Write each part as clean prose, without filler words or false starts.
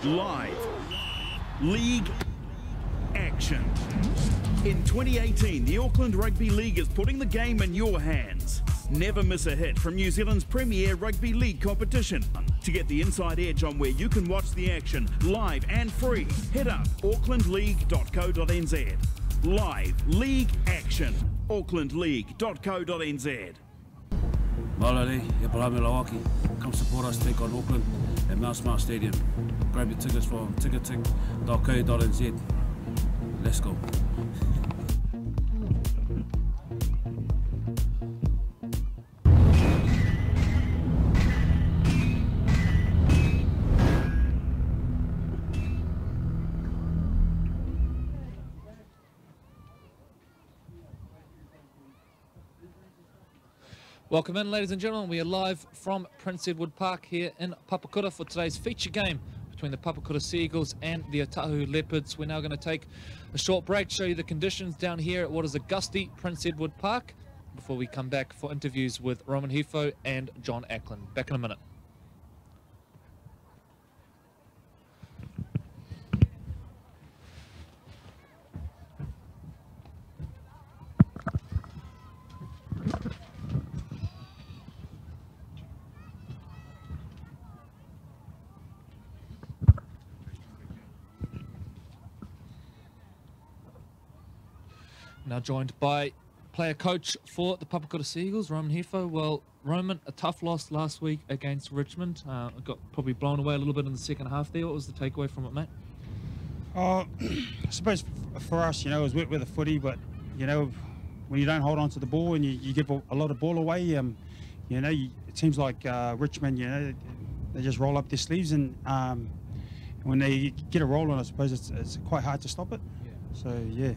Live league action. In 2018, the Auckland Rugby League is putting the game in your hands. Never miss a hit from New Zealand's premier rugby league competition. To get the inside edge on where you can watch the action live and free, head up aucklandleague.co.nz. Live league action. aucklandleague.co.nz. Malari, Ibrahim Lawaki. Come support us take on Auckland at Mount Smart Stadium. Grab your tickets from ticketing.co.nz. Let's go. Welcome in, ladies and gentlemen. We are live from Prince Edward Park here in Papakura for today's feature game between the Papakura Seagulls and the Otahuhu Leopards. We're now going to take a short break, show you the conditions down here at what is a gusty Prince Edward Park before we come back for interviews with Roman Hefo and John Ackland. Back in a minute. Now joined by player coach for the Papakura Seagulls, Roman Hefo. Well, Roman, a tough loss last week against Richmond. Got probably blown away a little bit in the second half there. What was the takeaway from it, mate? I suppose for us, you know, it was with the footy, but, you know, when you don't hold on to the ball and you give a lot of ball away, you know, it seems like Richmond, you know, they just roll up their sleeves and when they get a roll on, I suppose it's quite hard to stop it. Yeah. So, yeah.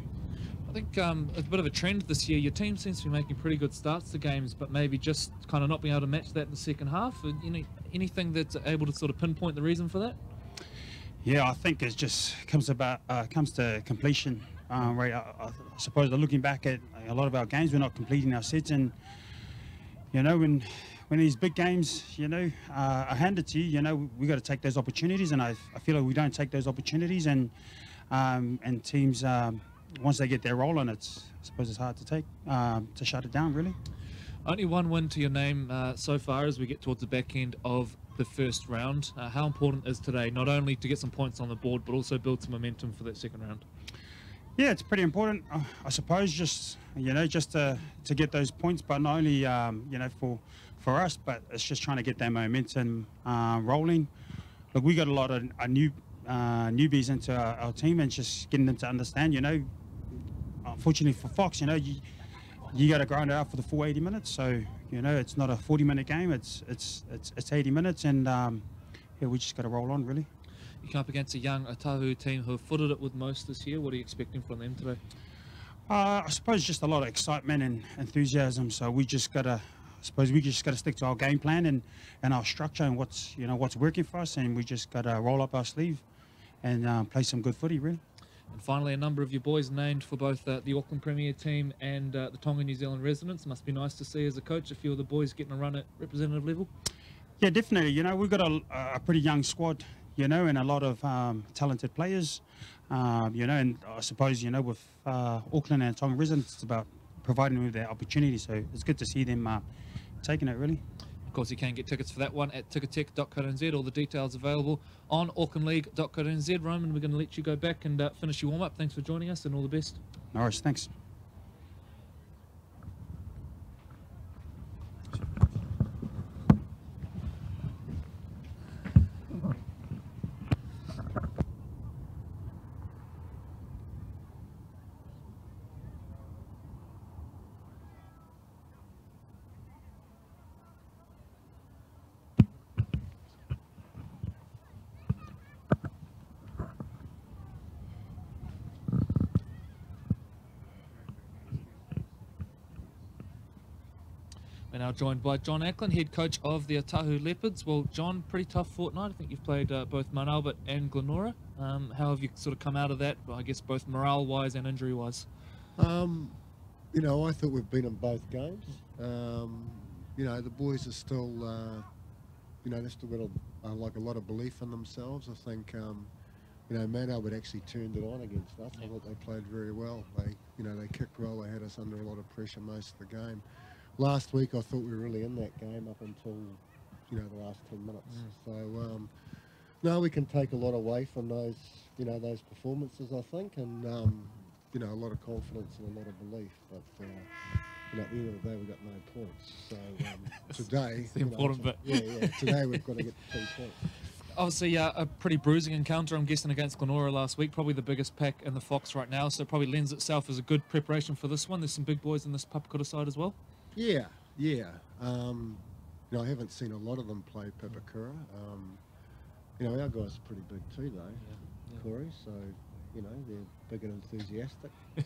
I think it's a bit of a trend this year. Your team seems to be making pretty good starts to games, but maybe just kind of not being able to match that in the second half. You know, anything that's able to sort of pinpoint the reason for that? Yeah, I think it just comes to completion rate. I suppose looking back at a lot of our games, we're not completing our sets, and you know when these big games, you know, are handed to you, you know, we got to take those opportunities, and I feel like we don't take those opportunities, and teams. Once they get their roll on, I suppose it's hard to take, to shut it down, really. Only one win to your name so far as we get towards the back end of the first round. How important is today, not only to get some points on the board, but also build some momentum for that second round? Yeah, it's pretty important, I suppose, just, you know, just to get those points, but not only, you know, for us, but it's just trying to get that momentum rolling. Look, we got a lot of newbies into our team, and just getting them to understand, you know, unfortunately for Fox, you know, you got to grind it out for the full 80 minutes. So, you know, it's not a 40-minute game. It's 80 minutes, and yeah, we just got to roll on, really. You come up against a young Otahuhu team who have footed it with most this year. What are you expecting from them today? I suppose just a lot of excitement and enthusiasm. So we just got to, I suppose we just got to stick to our game plan and our structure and what's working for us, and we just got to roll up our sleeve and play some good footy, really. And finally, a number of your boys named for both the Auckland Premier team and the Tonga New Zealand residents. Must be nice to see as a coach a few of the boys getting a run at representative level. Yeah, definitely. You know, we've got a pretty young squad, you know, and a lot of talented players, you know, and I suppose, you know, with Auckland and Tonga residents, it's about providing them with their opportunity. So it's good to see them taking it, really. Of course, you can get tickets for that one at ticketek.co.nz. All the details available on aucklandleague.co.nz. Roman, we're going to let you go back and finish your warm-up. Thanks for joining us, and all the best. No worries, thanks. We're now joined by John Ackland, head coach of the Otahuhu Leopards. Well, John, pretty tough fortnight. I think you've played both Mount Albert and Glenora. How have you sort of come out of that, well, I guess both morale-wise and injury-wise? You know, I thought we've been in both games. You know, the boys are still, you know, they've still got like a lot of belief in themselves. I think, you know, Manawatu actually turned it on against us. I thought they played very well. They, you know, they kicked well. They had us under a lot of pressure most of the game. Last week, I thought we were really in that game up until, you know, the last 10 minutes. So, no, we can take a lot away from those, you know, those performances, I think, and, you know, a lot of confidence and a lot of belief. But, you know, at the end of the day, we got no points. So today, it's the important bit. Yeah, today we've got to get the 2 points. Obviously, a pretty bruising encounter, I'm guessing, against Glenora last week. Probably the biggest pack in the Fox right now, so it probably lends itself as a good preparation for this one. There's some big boys in this Papakura side as well. Yeah. You know, I haven't seen a lot of them play Papakura. You know, our guys are pretty big too, though, Corey. So, you know, they're big and enthusiastic. So,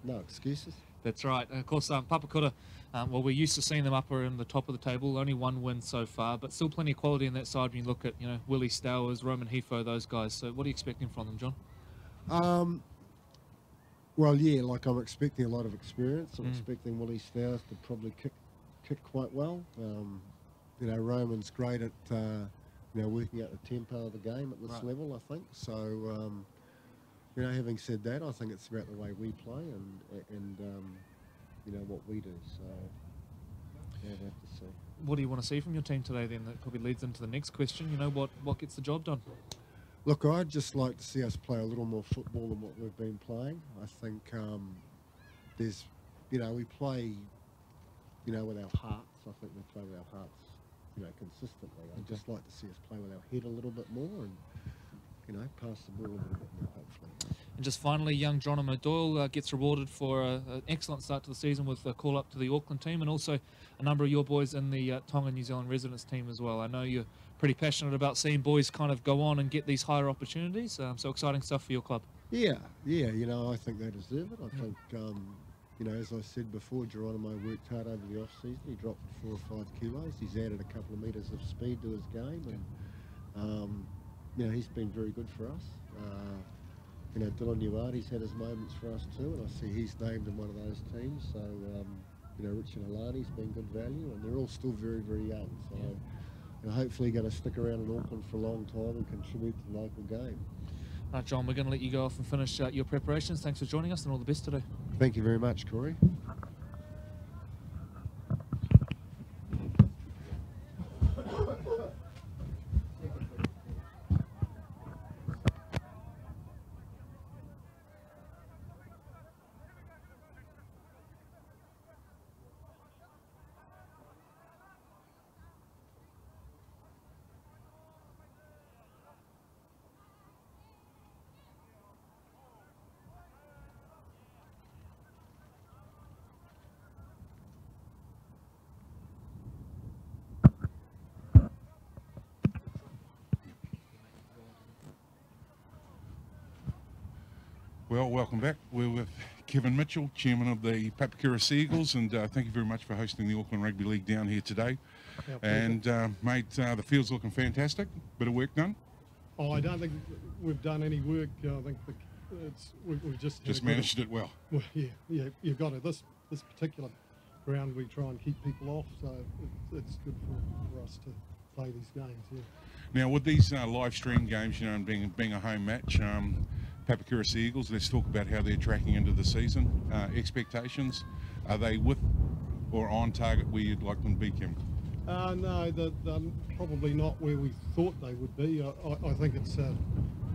no excuses. That's right. And of course, Papakura, well, we're used to seeing them up in the top of the table. Only one win so far, but still plenty of quality in that side when you look at, you know, Willie Stowers, Roman Hefo, those guys. So what are you expecting from them, John? Well, yeah, like I'm expecting a lot of experience. I'm expecting Willie Stowers to probably kick quite well. You know, Roman's great at, you know, working out the tempo of the game at this level, I think. So, you know, having said that, I think it's about the way we play and you know, what we do. So, yeah, we'll have to see. What do you want to see from your team today then? That probably leads into the next question. You know, what gets the job done? Look, I'd just like to see us play a little more football than what we've been playing. I think there's, you know, we play, you know, with our hearts. I think we play with our hearts, you know, consistently. I'd just like to see us play with our head a little bit more and, you know, pass the ball a little bit more, hopefully. And just finally, young Geronimo Doyle gets rewarded for an excellent start to the season with a call up to the Auckland team, and also a number of your boys in the Tonga New Zealand residents team as well. I know you're pretty passionate about seeing boys kind of go on and get these higher opportunities, so exciting stuff for your club. Yeah, you know, I think they deserve it. I think, you know, as I said before, Geronimo worked hard over the off-season. He dropped 4 or 5 kilos. He's added a couple of metres of speed to his game, and you know, he's been very good for us. You know, Dylan Uarte's had his moments for us too, and I see he's named in one of those teams. So, you know, Richard Alani's been good value, and they're all still very, very young. So, you know, hopefully going to stick around in Auckland for a long time and contribute to the local game. John, we're going to let you go off and finish your preparations. Thanks for joining us, and all the best today. Thank you very much, Corey. Well, welcome back. We're with Kevin Mitchell, Chairman of the Papakura Seagulls, and thank you very much for hosting the Auckland Rugby League down here today. And mate, the field's looking fantastic. Bit of work done? Oh, I don't think we've done any work. I think we've just managed it well. Well, yeah, you've got to. This particular ground, we try and keep people off, so it's good for us to play these games. Yeah. Now, with these live stream games, you know, and being a home match, Papakura Seagulls, let's talk about how they're tracking into the season. Expectations, are they with or on target where you'd like them to be, Kim? No, they're probably not where we thought they would be. I think it's a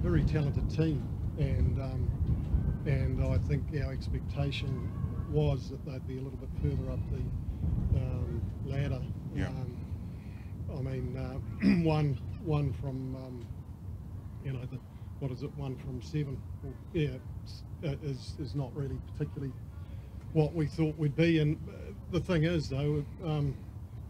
very talented team, and I think our expectation was that they'd be a little bit further up the ladder. Yeah. I mean, one from you know, what is it? 1 from 7. Well, yeah, is not really particularly what we thought we'd be. And the thing is, though,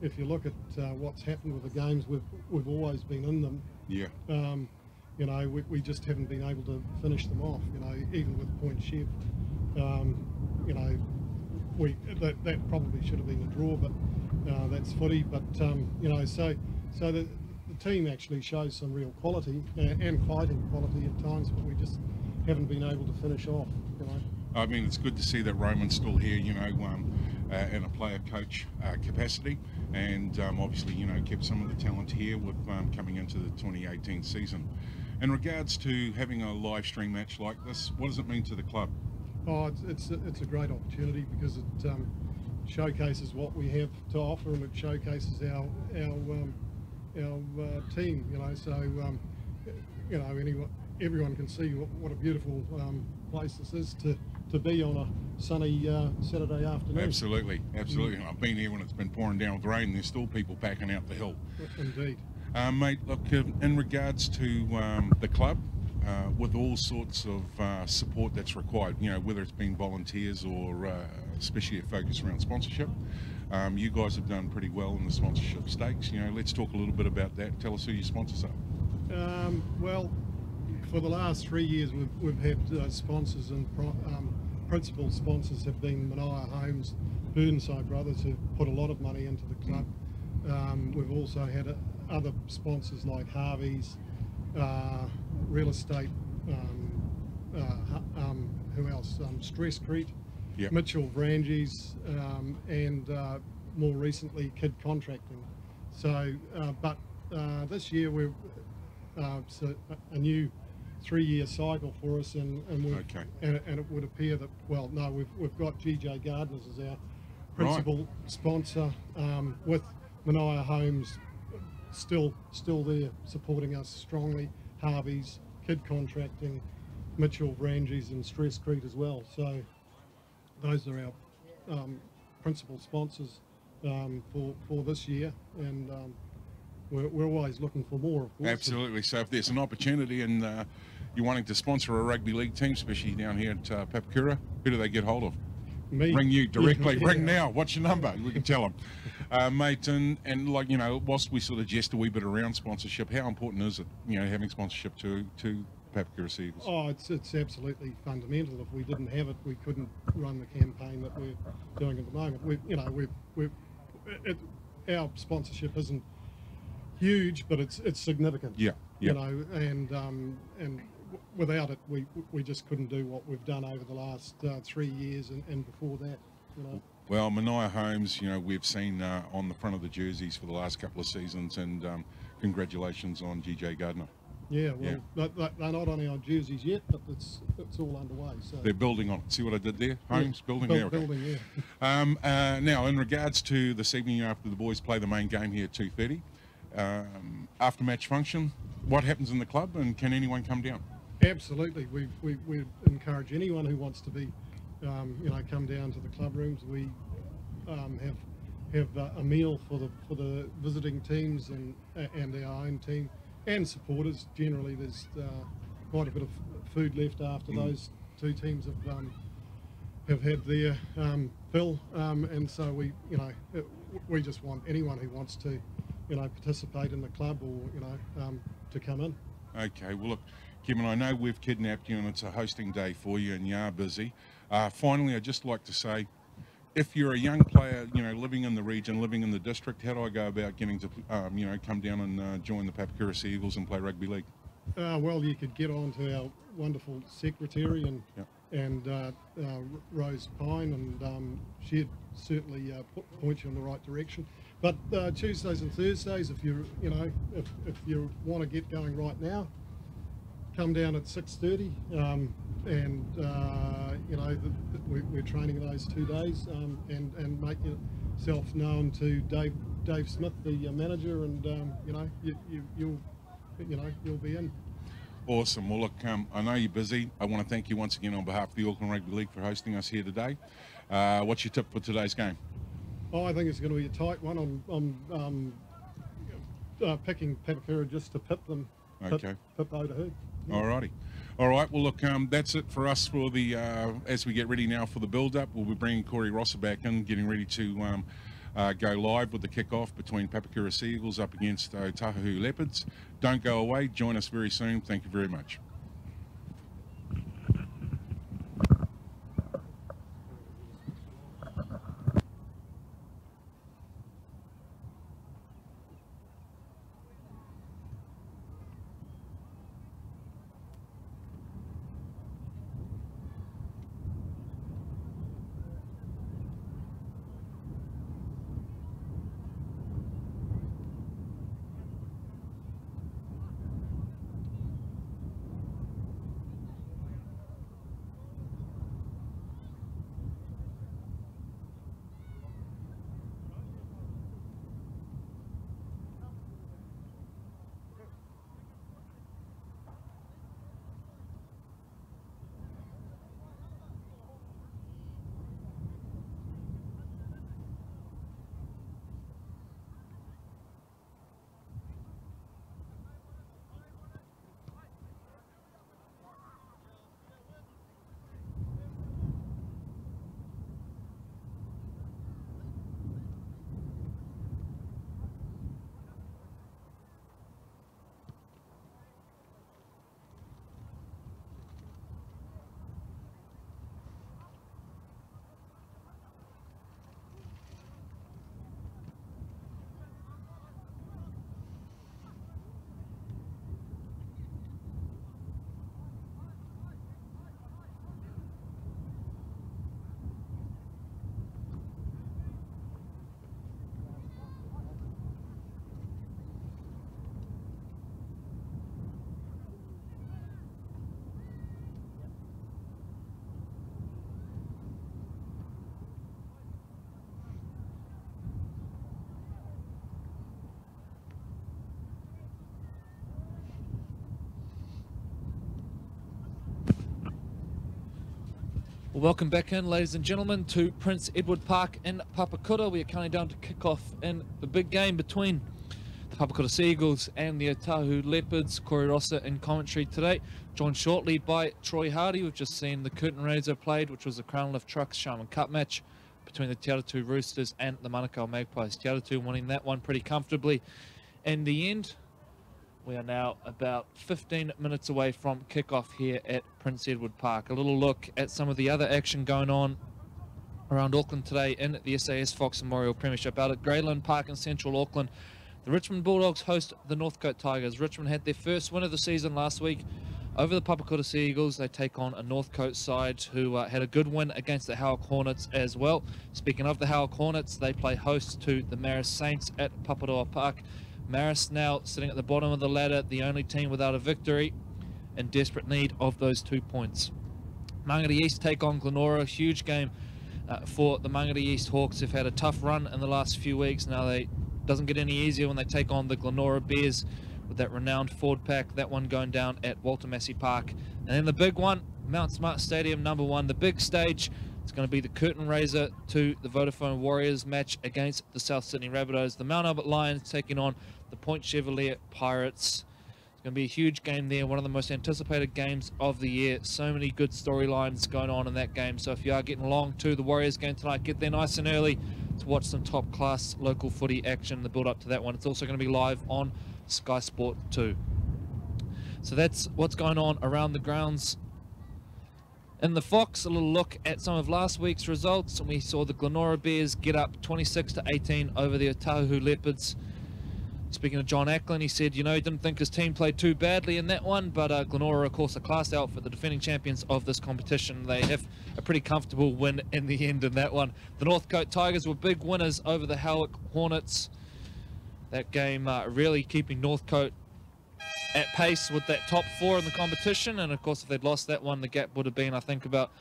if you look at what's happened with the games, we've always been in them. Yeah. You know, we just haven't been able to finish them off. You know, even with Point Chev, you know, that probably should have been a draw, but that's footy. But you know, so the team actually shows some real quality and fighting quality at times, but we just haven't been able to finish off. You know. I mean, it's good to see that Roman's still here. You know, in a player-coach capacity, and obviously, kept some of the talent here with coming into the 2018 season. In regards to having a live stream match like this, what does it mean to the club? Oh, it's a great opportunity because it showcases what we have to offer, and it showcases our team. So everyone can see what a beautiful place this is to be on a sunny Saturday afternoon. Absolutely. I've been here when it's been pouring down with rain. There's still people packing out the hill. Indeed. Mate, look, in regards to the club, with all sorts of support that's required, whether it's been volunteers or especially a focus around sponsorship, you guys have done pretty well in the sponsorship stakes. Let's talk a little bit about that. Tell us who your sponsors are. Well, for the last 3 years, we've had sponsors, and principal sponsors have been Manaia Homes, Burnside Brothers, who've put a lot of money into the club. We've also had other sponsors like Harvey's, Real Estate, who else? Stresscrete, Yep. Mitchell Vranges, and more recently Kid Contracting. So, but this year we're it's a new 3-year cycle for us, and it would appear that, well, no, we've got GJ Gardeners as our principal sponsor, with Manaia Homes still there supporting us strongly, Harvey's, Kid Contracting, Mitchell Vranges, and Stresscrete as well. So those are our principal sponsors for this year, and we're always looking for more, of course. Absolutely. So if there's an opportunity and you're wanting to sponsor a rugby league team, especially down here at Papakura, who do they get hold of? Me. Ring you directly. Yeah. Ring now. What's your number? We can tell them. Mate, and whilst we sort of jest a wee bit around sponsorship, how important is it, having sponsorship to Papakura Seagulls? Oh, it's absolutely fundamental. If we didn't have it, we couldn't run the campaign that we're doing at the moment. Our sponsorship isn't huge, but it's significant. Yeah. And without it, we just couldn't do what we've done over the last 3 years and before that. Well, Manaia Homes, we've seen on the front of the jerseys for the last couple of seasons, and congratulations on GJ Gardner. Yeah, well, they're not on our jerseys yet, but it's all underway. So they're building on it. See what I did there? Homes, building there. Okay. Building, yeah. Now, in regards to this evening after the boys play the main game here at 2:30, after match function, what happens in the club, and can anyone come down? Absolutely. We encourage anyone who wants to be, come down to the club rooms. We have a meal for the visiting teams and our own team and supporters. Generally, there's quite a bit of food left after those two teams have had their fill, and so we just want anyone who wants to participate in the club or to come in. Okay, well look, Kevin, I know we've kidnapped you and it's a hosting day for you and you are busy. Finally, I'd just like to say, if you're a young player, living in the region, living in the district, how do I go about getting to, come down and join the Papakura Seagulls and play rugby league? Well, you could get on to our wonderful secretary and Rose Pine, and she'd certainly point you in the right direction. But Tuesdays and Thursdays, if you want to get going right now, come down at 6:30, and we're training those 2 days, and make yourself known to Dave Smith, the manager, and you'll be in. Awesome. Well, look, I know you're busy. I want to thank you once again on behalf of the Auckland Rugby League for hosting us here today. What's your tip for today's game? Oh, I think it's going to be a tight one. I'm picking Papakura just to pip them. Okay. Pip Otahuhu. Alrighty. All right. Well, look, that's it for us for the as we get ready now for the build-up. We'll be bringing Corey Rosser back in, getting ready to go live with the kickoff between Papakura Seagulls up against Otahuhu Leopards. Don't go away. Join us very soon. Thank you very much. Well, welcome back in, ladies and gentlemen, to Prince Edward Park in Papakura. We are counting down to kick-off in the big game between the Papakura Seagulls and the Otahuhu Leopards. Corey Rosser in commentary today, joined shortly by Troy Hardy. We've just seen the curtain raiser played, which was the Crown Lift Trucks Shaman Cup match between the Te Aratu Roosters and the Manukau Magpies. Te Aratu winning that one pretty comfortably in the end. We are now about 15 minutes away from kickoff here at Prince Edward Park. A little look at some of the other action going on around Auckland today in the SAS Fox Memorial Premiership. Out at Greyland Park in central Auckland, the Richmond Bulldogs host the Northcote Tigers. Richmond had their first win of the season last week over the Papakura Seagulls. They take on a Northcote side who had a good win against the Howick Hornets as well. Speaking of the Howick Hornets, they play host to the Marist Saints at Paparoa Park. Marist now sitting at the bottom of the ladder, the only team without a victory, in desperate need of those 2 points. Mangere East take on Glenora, huge game for the Mangere East Hawks. They've had a tough run in the last few weeks. Now it doesn't get any easier when they take on the Glenora Bears with that renowned forward pack. That one going down at Walter Massey Park. And then the big one, Mount Smart Stadium, number 1, the big stage. It's going to be the curtain raiser to the Vodafone Warriors match against the South Sydney Rabbitohs. The Mount Albert Lions taking on the Point Chevalier Pirates. It's going to be a huge game there, one of the most anticipated games of the year. So many good storylines going on in that game. So if you are getting along to the Warriors game tonight, get there nice and early to watch some top-class local footy action, the build-up to that one. It's also going to be live on Sky Sport 2. So that's what's going on around the grounds. In the Fox, a little look at some of last week's results, and we saw the Glenora Bears get up 26-18 over the Otahuhu Leopards. Speaking of John Ackland, he said, you know, he didn't think his team played too badly in that one, but Glenora, of course, a class outfit, the defending champions of this competition. They have a pretty comfortable win in the end in that one. The Northcote Tigers were big winners over the Howick Hornets. That game really keeping Northcote at pace with that top 4 in the competition, and of course if they'd lost that one, the gap would have been, I think, about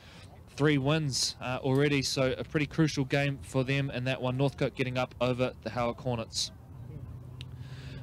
3 wins already. So a pretty crucial game for them in that one. Northcote getting up over the Howick Hornets.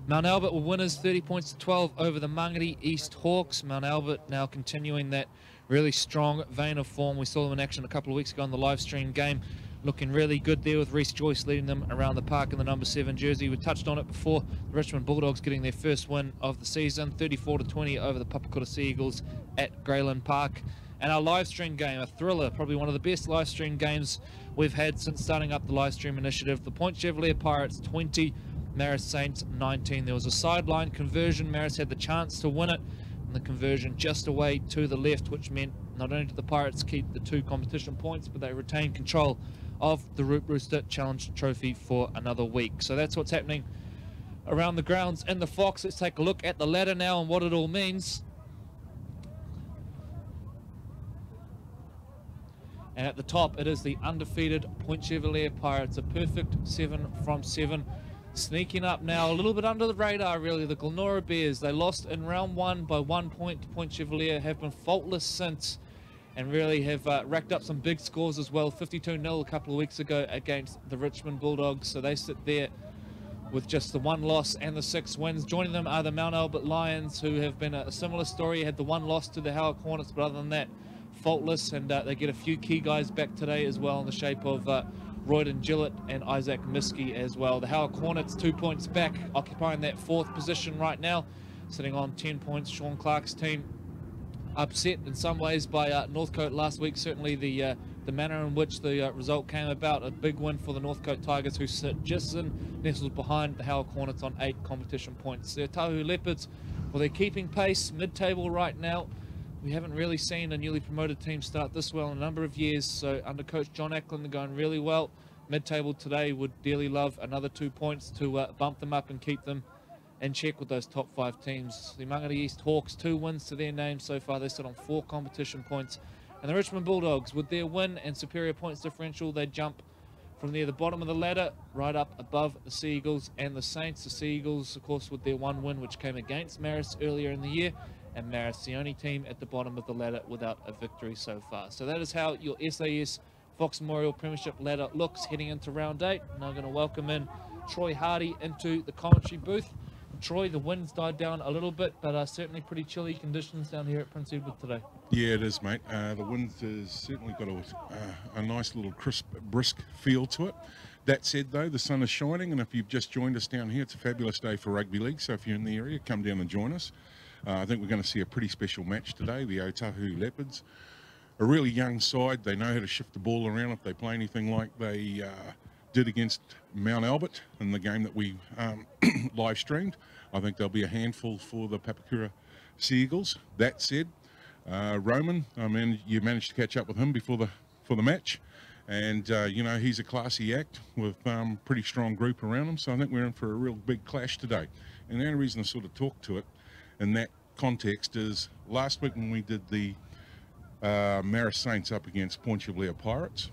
Mount Albert were winners, 30 points to 12 over the Mangere East Hawks. Mount Albert now continuing that really strong vein of form. We saw them in action a couple of weeks ago in the live stream game, looking really good there with Reece Joyce leading them around the park in the number 7 jersey. We touched on it before, the Richmond Bulldogs getting their first win of the season, 34-20 over the Papakura Seagulls at Greyland Park. And our live stream game, a thriller, probably one of the best live stream games we've had since starting up the live stream initiative. The Point Chevalier Pirates 20, Marist Saints 19. There was a sideline conversion. Marist had the chance to win it, and the conversion just away to the left, which meant not only did the Pirates keep the 2 competition points, but they retained control of the Root Rooster Challenge Trophy for another week. So that's what's happening around the grounds in the Fox. Let's take a look at the ladder now and what it all means. And at the top, it is the undefeated Point Chevalier Pirates, a perfect 7 from 7. Sneaking up now, a little bit under the radar really, the Glenora Bears. They lost in round 1 by 1 point to Point Chevalier, have been faultless since, and really have racked up some big scores as well. 52-0 a couple of weeks ago against the Richmond Bulldogs. So they sit there with just the 1 loss and the 6 wins. Joining them are the Mount Albert Lions, who have been a similar story. Had the 1 loss to the Howick Hornets, but other than that, faultless. And they get a few key guys back today as well in the shape of Royden Gillett and Isaac Miskey as well. The Howick Hornets 2 points back, occupying that 4th position right now, sitting on 10 points. Sean Clark's team upset in some ways by Northcote last week. Certainly the manner in which the result came about, a big win for the Northcote Tigers, who sit just nestled behind the Howick Hornets on 8 competition points. The Otahuhu Leopards, well, they're keeping pace mid-table right now. We haven't really seen a newly promoted team start this well in a number of years, so under coach John Ackland, they're going really well. Mid-table today would dearly love another 2 points to bump them up and keep them in check with those top 5 teams. The Mangere East Hawks, 2 wins to their name so far. They sit on 4 competition points. And the Richmond Bulldogs, with their win and superior points differential, they jump from near the bottom of the ladder right up above the Seagulls and the Saints. The Seagulls, of course, with their 1 win, which came against Marist earlier in the year. And Marist, the only team at the bottom of the ladder without a victory so far. So that is how your SAS Fox Memorial Premiership ladder looks heading into round 8. Now I'm going to welcome in Troy Hardy into the commentary booth. Troy, the wind's died down a little bit, but certainly pretty chilly conditions down here at Prince Edward today. Yeah, it is, mate. The wind has certainly got a nice little crisp, brisk feel to it. That said, though, the sun is shining, and if you've just joined us down here, it's a fabulous day for rugby league. So if you're in the area, come down and join us. I think we're going to see a pretty special match today. The Otahuhu Leopards, a really young side. They know how to shift the ball around if they play anything like they did against Mount Albert in the game that we live streamed. I think they'll be a handful for the Papakura Seagulls. That said, Roman, I mean, you managed to catch up with him before the match, and you know, he's a classy act with pretty strong group around him. So I think we're in for a real big clash today. And the only reason I sort of talk to it in that context is last week when we did the Marist Saints up against Port Pirates,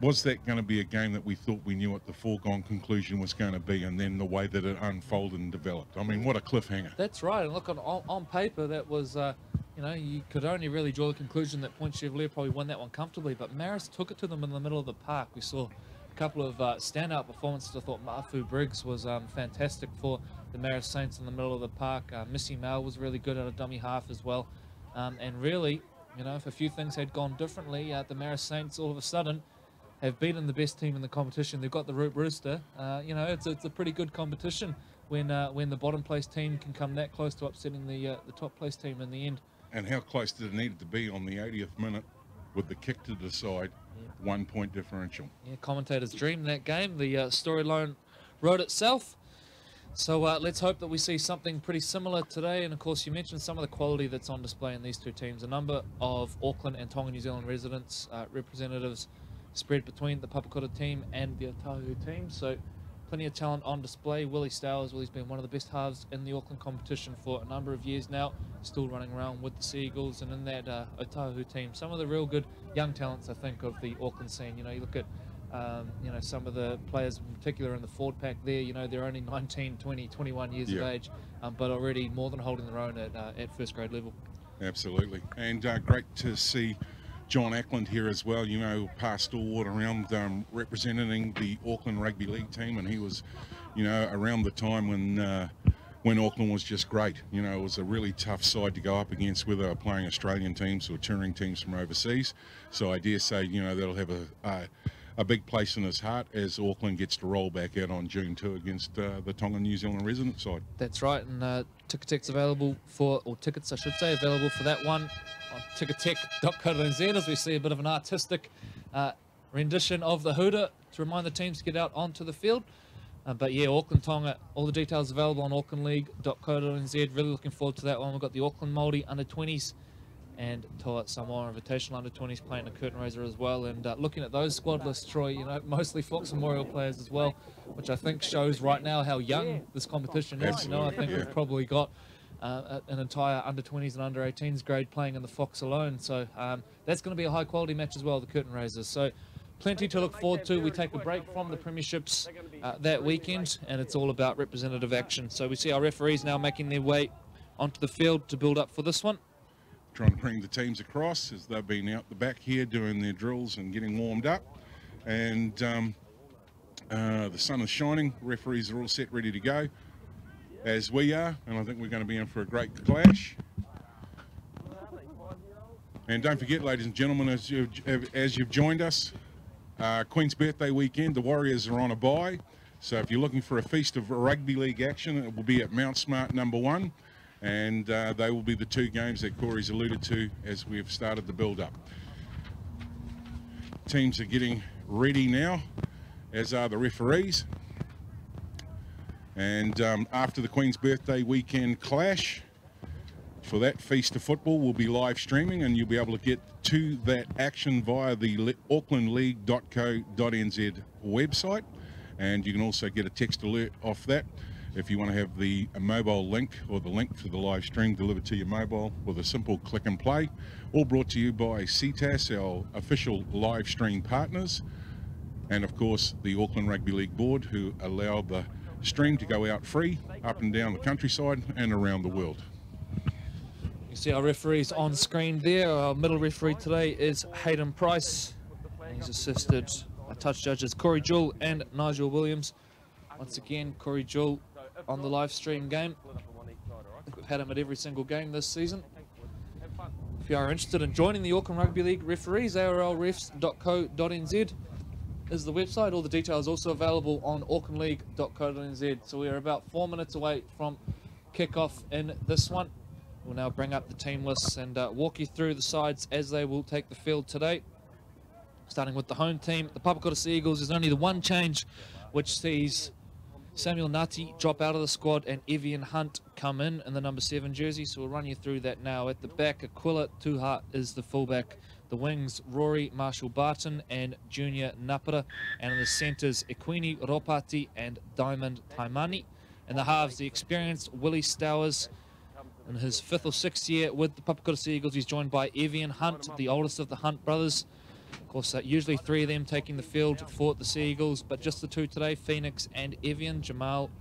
was that going to be a game that we thought we knew what the foregone conclusion was going to be, and then the way that it unfolded and developed? I mean, what a cliffhanger. That's right. And look, on paper, that was, you know, you could only really draw the conclusion that Point Chevalier probably won that one comfortably, but Marist took it to them in the middle of the park. We saw a couple of standout performances. I thought Mafu Briggs was fantastic for the Marist Saints in the middle of the park. Missy Mel was really good at a dummy half as well. And really, you know, if a few things had gone differently, the Marist Saints all of a sudden have beaten the best team in the competition. They've got the Root Rooster. You know, it's a pretty good competition when the bottom place team can come that close to upsetting the top place team in the end. And how close did it need to be on the 80th minute with the kick to decide? 1 point differential. Yeah, commentators dreamed that game. The storyline wrote itself. So let's hope that we see something pretty similar today. And of course, you mentioned some of the quality that's on display in these two teams. A number of Auckland and Tonga New Zealand residents, representatives spread between the Papakura team and the Otahuhu team. So plenty of talent on display. Willie Stowers, Willie's been one of the best halves in the Auckland competition for a number of years now. Still running around with the Seagulls and in that Otahuhu team. Some of the real good young talents, I think, of the Auckland scene. You know, you look at you know, some of the players in particular in the forward pack there, you know, they're only 19, 20, 21 years of age, but already more than holding their own at first grade level. Absolutely. And great to see John Ackland here as well, you know, passed all around representing the Auckland Rugby League team, and he was, you know, around the time when Auckland was just great. You know, it was a really tough side to go up against, whether they were playing Australian teams or touring teams from overseas. So I dare say, you know, that'll have a big place in his heart as Auckland gets to roll back out on June 2 against the Tonga New Zealand resident side. That's right, and tickets available for, or tickets I should say, available for that one on ticketek.co.nz as we see a bit of an artistic rendition of the hooter to remind the teams to get out onto the field. But yeah, Auckland Tonga, all the details available on aucklandleague.co.nz. Really looking forward to that one. We've got the Auckland Māori under-20s and Toa Samoa Invitational under-20s playing a curtain raiser as well. And looking at those squad lists, Troy, you know, mostly Fox Memorial players as well, which I think shows right now how young this competition is. Absolutely, you know, I think we've probably got an entire under-20s and under-18s grade playing in the Fox alone. So that's going to be a high-quality match as well, the curtain raisers. So plenty to look forward to. We take a break from the premierships that weekend, and it's all about representative action. So we see our referees now making their way onto the field to build up for this one. Trying to bring the teams across as they've been out the back here doing their drills and getting warmed up. And the sun is shining. Referees are all set, ready to go, as we are. And I think we're going to be in for a great clash. And don't forget, ladies and gentlemen, as you've joined us, Queen's birthday weekend, the Warriors are on a bye. So if you're looking for a feast of rugby league action, it will be at Mount Smart number 1. And they will be the two games that Corey's alluded to as we've started the build-up. Teams are getting ready now, as are the referees. And after the Queen's birthday weekend clash, for that feast of football, we'll be live streaming, and you'll be able to get to that action via the aucklandleague.co.nz website. And you can also get a text alert off that if you want to have the mobile link or the link to the live stream delivered to your mobile with a simple click and play. All brought to you by Ctas, our official live stream partners, and of course the Auckland Rugby League Board, who allow the stream to go out free up and down the countryside and around the world. You see our referees on screen there. Our middle referee today is Hayden Price. He's assisted by touch judges Corey Jewell and Nigel Williams. Once again, Corey Jewell on the live stream game. We've had him at every single game this season. If you are interested in joining the Auckland Rugby League referees, arlrefs.co.nz is the website. All the details also available on aucklandleague.co.nz. So we are about 4 minutes away from kickoff in this one. We'll now bring up the team lists and walk you through the sides as they will take the field today. Starting with the home team, the Papakura Seagulls, there's only the one change, which sees Samuel Ngati drop out of the squad and Evian Hunt come in the number 7 jersey. So we'll run you through that now. At the back, Aquila Tuhart is the fullback. The wings, Rory Marshall Barton and Junior Napara. And in the centres, Equini Ropati and Diamond Taimani. In the halves, the experienced Willie Stowers. In his 5th or 6th year with the Papakura Seagulls, he's joined by Evian Hunt, the oldest of the Hunt brothers. Of course, usually 3 of them taking the field for the Seagulls, but just the 2 today, Phoenix and Evian. Jamal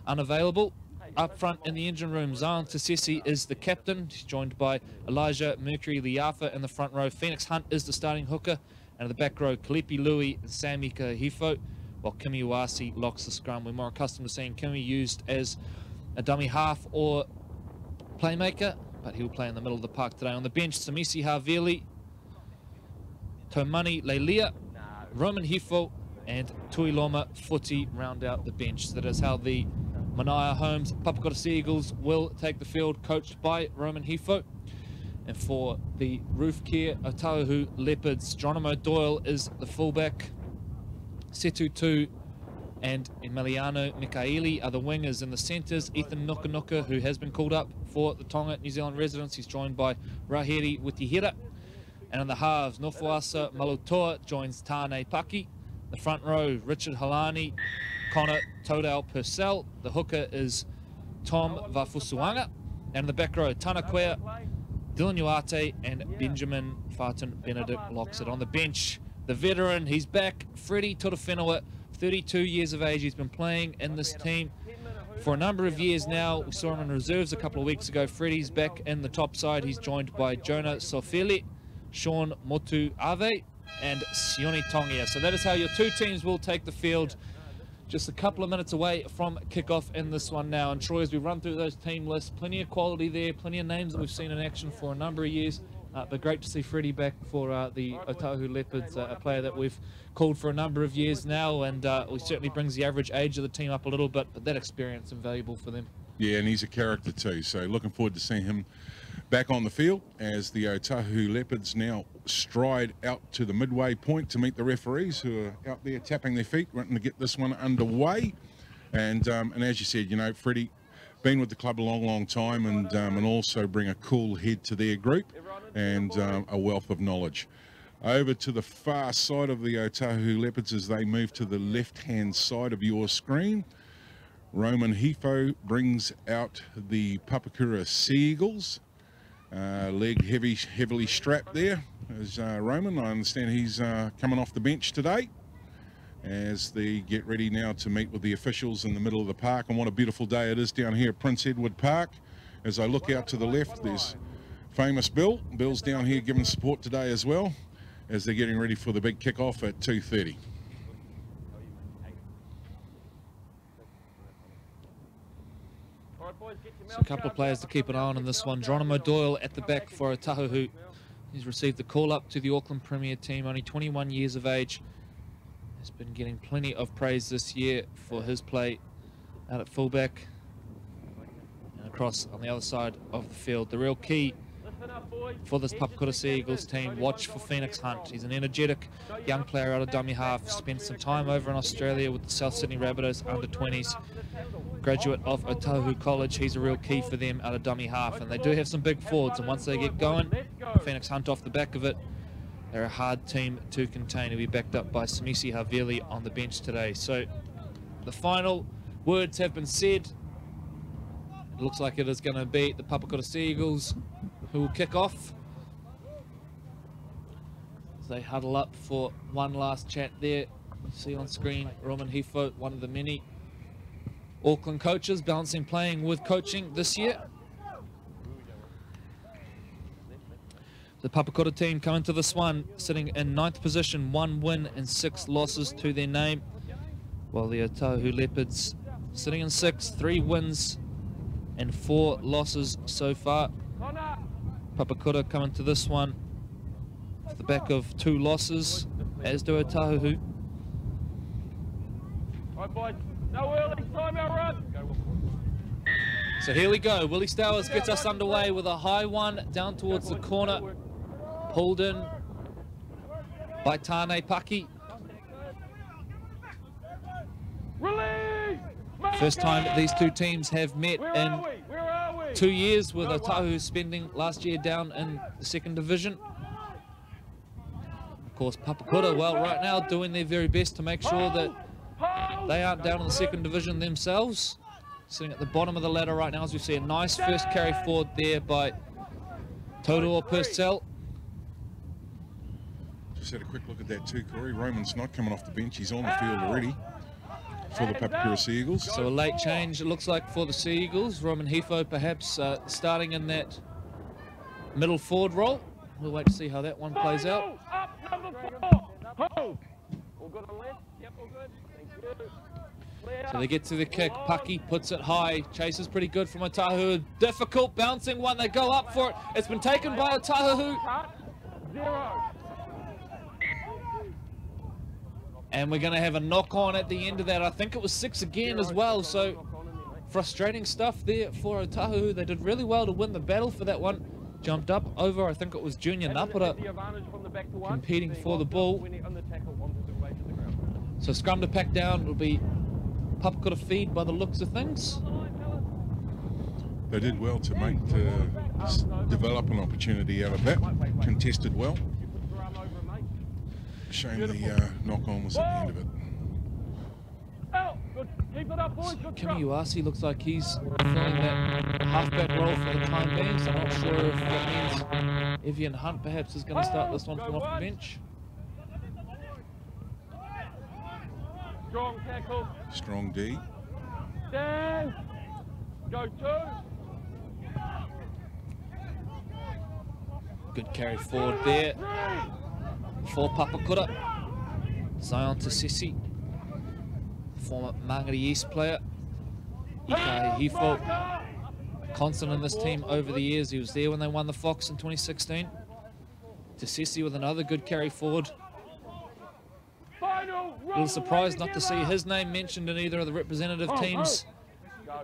unavailable. Up front in the engine room, Zion Tasesi is the captain. He's joined by Elijah Mercury Liafa in the front row. Phoenix Hunt is the starting hooker. And in the back row, Kalipi Louie and Sami Kahifo, while Kimi Uasi locks the scrum. We're more accustomed to seeing Kimi used as a dummy half or playmaker, but he'll play in the middle of the park today. On the bench, Samisi Havili, Tomani Lelia, Roman Hifo, and Tuiloma Footy round out the bench. So that is how the Manaia Homes Papakura Seagulls will take the field, coached by Roman Hifo. And for the Roof Care Otahuhu Leopards, Geronimo Doyle is the fullback. Setu Tu and Emiliano Mikaeli are the wingers. In the centres, Ethan Nuka, who has been called up for the Tonga New Zealand residents. He's joined by Rahiri Witihira. And in the halves, Nofuasa Malutoa joins Tane Paki. The front row, Richard Halani, Connor Todal Purcell. The hooker is Tom Vafusuanga. And in the back row, Tanakwea, Dylan Uate, and Benjamin Farton Benedict locks it. On the bench, the veteran, he's back, Freddie Totowhenua, 32 years of age. He's been playing in this team for a number of years now. We saw him in reserves a couple of weeks ago. Freddie's back in the top side. He's joined by Jonah Sofeli, Sean Motu Ave, and Sione Tongia. So that is how your 2 teams will take the field. Just a couple of minutes away from kickoff in this one now. And Troy, as we run through those team lists, plenty of quality there, plenty of names that we've seen in action for a number of years. But great to see Freddie back for the Otahuhu Leopards, a player that we've called for a number of years now, and he certainly brings the average age of the team up a little bit, but that experience is invaluable for them. Yeah, and he's a character too, so looking forward to seeing him back on the field as the Otahuhu Leopards now stride out to the midway point to meet the referees who are out there tapping their feet, wanting to get this one underway. And as you said, you know, Freddie been with the club a long time, and also bring a cool head to their group and a wealth of knowledge. Over to the far side of the Otahuhu Leopards as they move to the left-hand side of your screen. Roman Hifo brings out the Papakura Seagulls. Leg heavily strapped there is Roman. I understand he's coming off the bench today as they get ready now to meet with the officials in the middle of the park. And what a beautiful day it is down here at Prince Edward Park. As I look out to the left, there's famous Bill. Bill's down here giving support today as well as they're getting ready for the big kickoff at 2:30. So a couple of players to keep an eye on in this one. Geronimo Doyle at the back for Otahuhu. He's received the call up to the Auckland Premier team, only 21 years of age. He's been getting plenty of praise this year for his play out at fullback and across on the other side of the field. The real key for this Papakura Seagulls team, watch for Phoenix Hunt. He's an energetic young player out of dummy half, spent some time over in Australia with the South Sydney Rabbitohs under 20s. Graduate of Otahuhu College. He's a real key for them out of dummy half, and they do have some big forwards, and once they get going, Phoenix Hunt off the back of it, they're a hard team to contain. He'll be backed up by Samisi Havili on the bench today. So the final words have been said. It looks like it is going to be the Papakura Seagulls who will kick off. As they huddle up for one last chat there. You see on screen Roman Hifo, one of the many Auckland coaches balancing playing with coaching this year. The Papakura team coming to this one sitting in 9th position, 1 win and 6 losses to their name, while the Otahuhu Leopards sitting in 6th, 3 wins and 4 losses so far. Papakura coming to this one off the back of 2 losses, as do Otahuhu. So here we go. Willie Stowers gets us underway with a high one down towards the corner. Pulled in by Tane Paki. First time that these two teams have met in 2 years, with Otahuhu spending last year down in the 2nd division. Of course, Papakura, well, right now doing their very best to make sure that they aren't down in the 2nd division themselves. Sitting at the bottom of the ladder right now, as we see a nice first carry forward there by Todor Purcell. Just had a quick look at that too, Corey. Roman's not coming off the bench. He's on the field already for the Papakura Seagulls. So a late change, it looks like, for the Seagulls. Roman Hefo perhaps starting in that middle forward role. We'll wait to see how that one plays out. So they get to the kick. Paki puts it high. Chase is pretty good from Otahuhu. Difficult bouncing one. They go up for it. It's been taken by Otahuhu. And we're going to have a knock on at the end of that. I think it was 6 again as well. So frustrating stuff there for Otahuhu. They did really well to win the battle for that one. Jumped up over, I think it was Junior Napara competing for the ball. So scrum to pack down. It'll be Papakura feed by the looks of things. They did well to develop an opportunity out of that. Contested well. Shame the knock-on was at the end of it. Kimi Uasi looks like he's filling that halfback role for the time being, so I'm not sure if that means Evian Hunt perhaps is going to start this one from off the bench. Strong tackle. Strong D. Stand. Go 2. Good carry forward there for Papakura. Zion Tasisi, former Mangere East player. Ika Hifo, constant in this team over the years. He was there when they won the Fox in 2016. Tasisi with another good carry forward. A little surprised not to see his name mentioned in either of the representative teams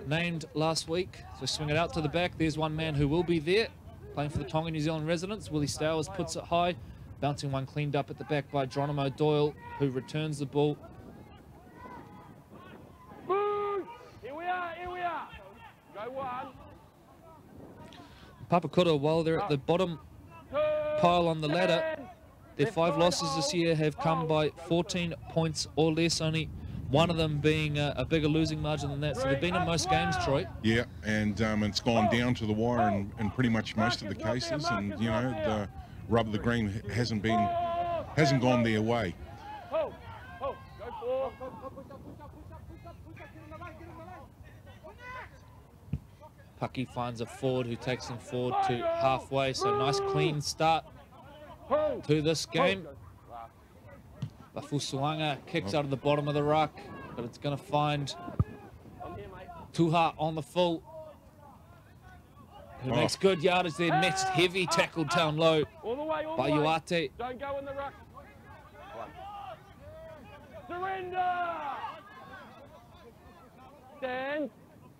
named last week. So swing it out to the back. There's one man who will be there, playing for the Tonga New Zealand residents. Willie Stowers puts it high. Bouncing one cleaned up at the back by Geronimo Doyle, who returns the ball. Here we are, here we are. Go 1. Papakura, while they're at the bottom pile on the ladder, their 5 losses this year have come by 14 points or less, only one of them being a bigger losing margin than that. So they've been in most games, Troy. Yeah, and it's gone down to the wire in pretty much most of the cases, and you know the rub of the green hasn't gone their way. Paki finds a forward who takes him forward to halfway, so nice clean start to this game. Bafusuanga kicks out of the bottom of the ruck, but it's going to find Tuha on the full, who makes good yardage there. Next heavy tackle down low by Uate. Don't go in the ruck. Surrender. Stand.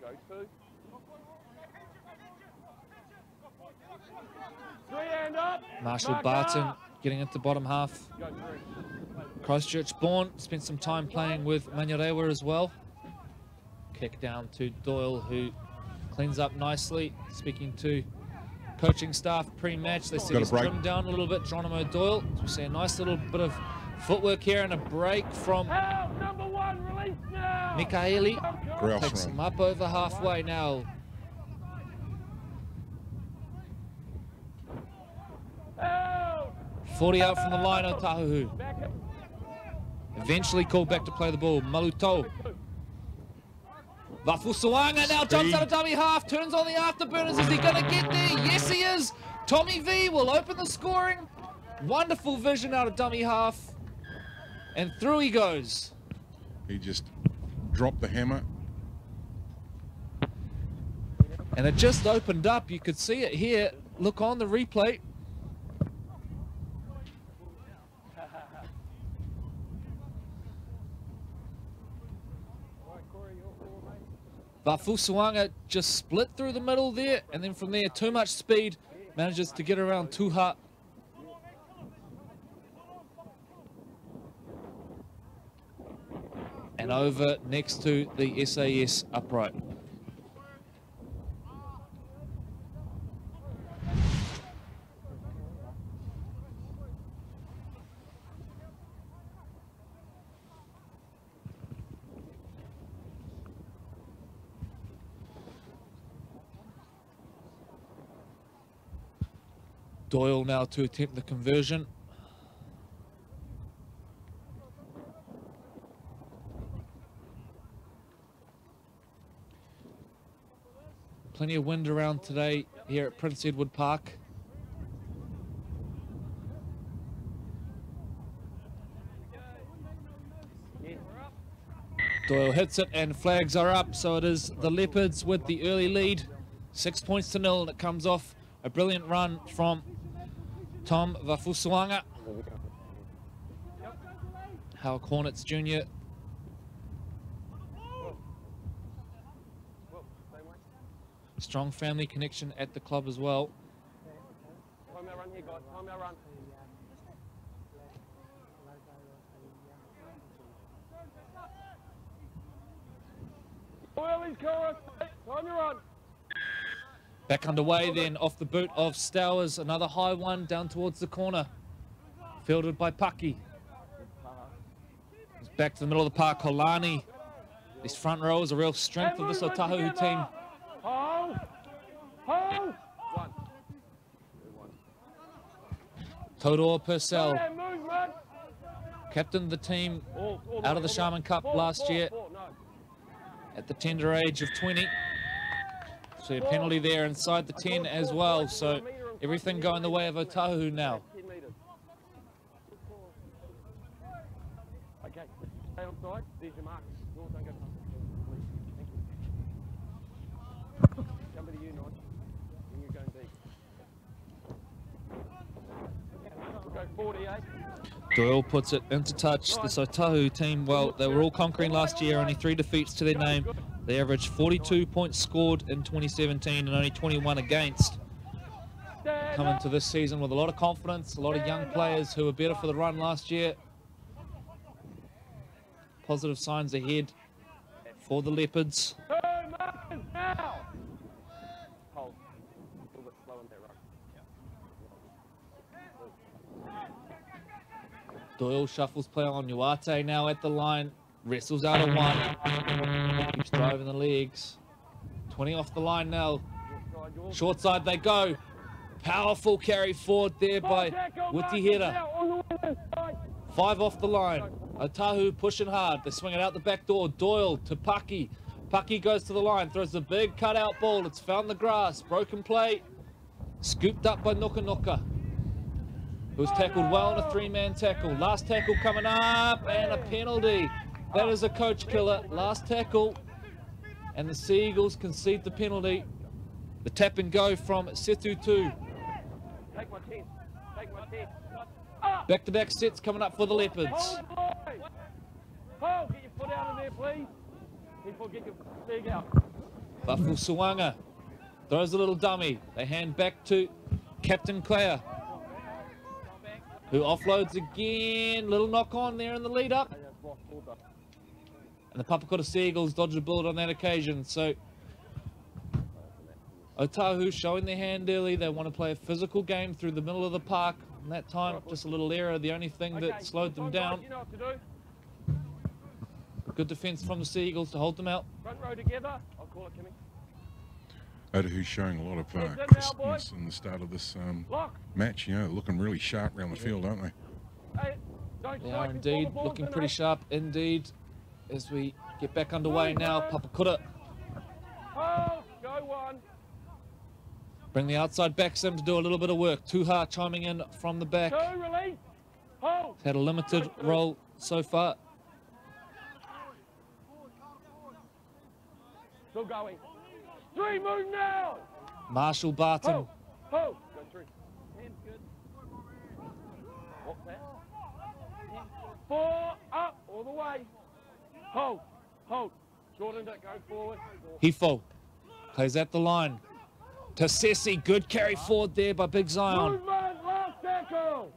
Go 2. 3 and up. Marshall Barton getting into bottom half. Christchurch born, spent some time playing with Manurewa as well. Kick down to Doyle, who cleans up nicely. Speaking to coaching staff pre-match, they said he's trimmed down a little bit, Geronimo Doyle. So we see a nice little bit of footwork here and a break from Number 1, release now. Mikaeli. Picks him up over halfway now. Help. 40 out from the line, Otahuhu. Eventually called back to play the ball. Maluto. Vafusuanga now jumps out of dummy half, turns on the afterburners. Is he going to get there? Yes, he is. Tommy V will open the scoring. Wonderful vision out of dummy half. And through he goes. He just dropped the hammer And it just opened up. You could see it here. Look on the replay. Vafusuanga just split through the middle there, and then from there, too much speed, manages to get around Tuha. And over next to the SAS upright. Doyle now to attempt the conversion. Plenty of wind around today here at Prince Edward Park. Doyle hits it and flags are up, so it is the Leopards with the early lead. 6 points to 0, and it comes off a brilliant run from Tom Vafusuanga. Hal Cornets Jr. Strong family connection at the club as well. Time our run here, guys. Time our run. Oilie's chorus. Time your run. Back underway then, off the boot of Stowers. Another high one down towards the corner. Fielded by Paki. It's back to the middle of the park. Holani. This front row is a real strength of this Otahuhu team. Hold. Hold. One. Todor Purcell, Yeah, move, man. captained the team All out of the Shaman Cup last year no. at the tender age of 20. So a penalty there inside the 10 as well. So everything going the way of Otahuhu now. 10 metres. Okay, stay on side. There's your mark. No, don't go past. Please. Thank you. Jump to you, Nod. And you're going deep. We'll go 48. Doyle puts it into touch. This Otahuhu team, well, they were all conquering last year, only 3 defeats to their name. They averaged 42 points scored in 2017 and only 21 against. Coming to this season with a lot of confidence, a lot of young players who were better for the run last year. Positive signs ahead for the Leopards. Turn, Marcus, now! Hold. A little bit slow in that ruck. Doyle shuffles play on. Nuate now at the line. Wrestles out of one. Keeps driving the legs. 20 off the line now. Short side they go. Powerful carry forward there by Witihira. 5 off the line. Otahuhu pushing hard. They swing it out the back door. Doyle to Paki. Paki goes to the line. Throws the big cutout ball. It's found the grass. Broken play. Scooped up by Noka Noka, who was tackled well in a 3-man tackle. Last tackle coming up and a penalty. That is a coach killer. Last tackle. And the Seagulls concede the penalty. The tap and go from Setu 2. Take my 10. Take my 10. Back-to-back sets coming up for the Leopards. Hold, boy. Hold, get your foot out of there, please. Before get your leg out. Vafusuanga throws a little dummy. They hand back to Captain Clare, who offloads again. Little knock on there in the lead up. And the Papakura Seagulls dodged a bullet on that occasion. So Otahuhu showing their hand early. They want to play a physical game through the middle of the park. And that time, just a little error, the only thing that slowed them down. You know what to do. Good defence from the Seagulls to hold them out. Front row together. I'll call it, Kimmy. Otahu's showing a lot of Heads in now, crispness boys. in the start of this Lock. match. You know, looking really sharp around the field, aren't they? Hey, don't They strike are before indeed the ball's looking in, pretty eh? sharp indeed as we get back underway now. Papakura Hold. Go one. bring the outside backs in to do a little bit of work. Tuha chiming in from the back. 2, release. Hold. Had a limited role so far. Still going. Three, move now. Marshall Barton. Ho, ho. Go three. 10's good. What's that? 10's good. 4, up, all the way. Hold, hold. Jordan, don't go forward. Hifo plays at the line. Tassesi, good carry forward there by Big Zion. Movement, last tackle.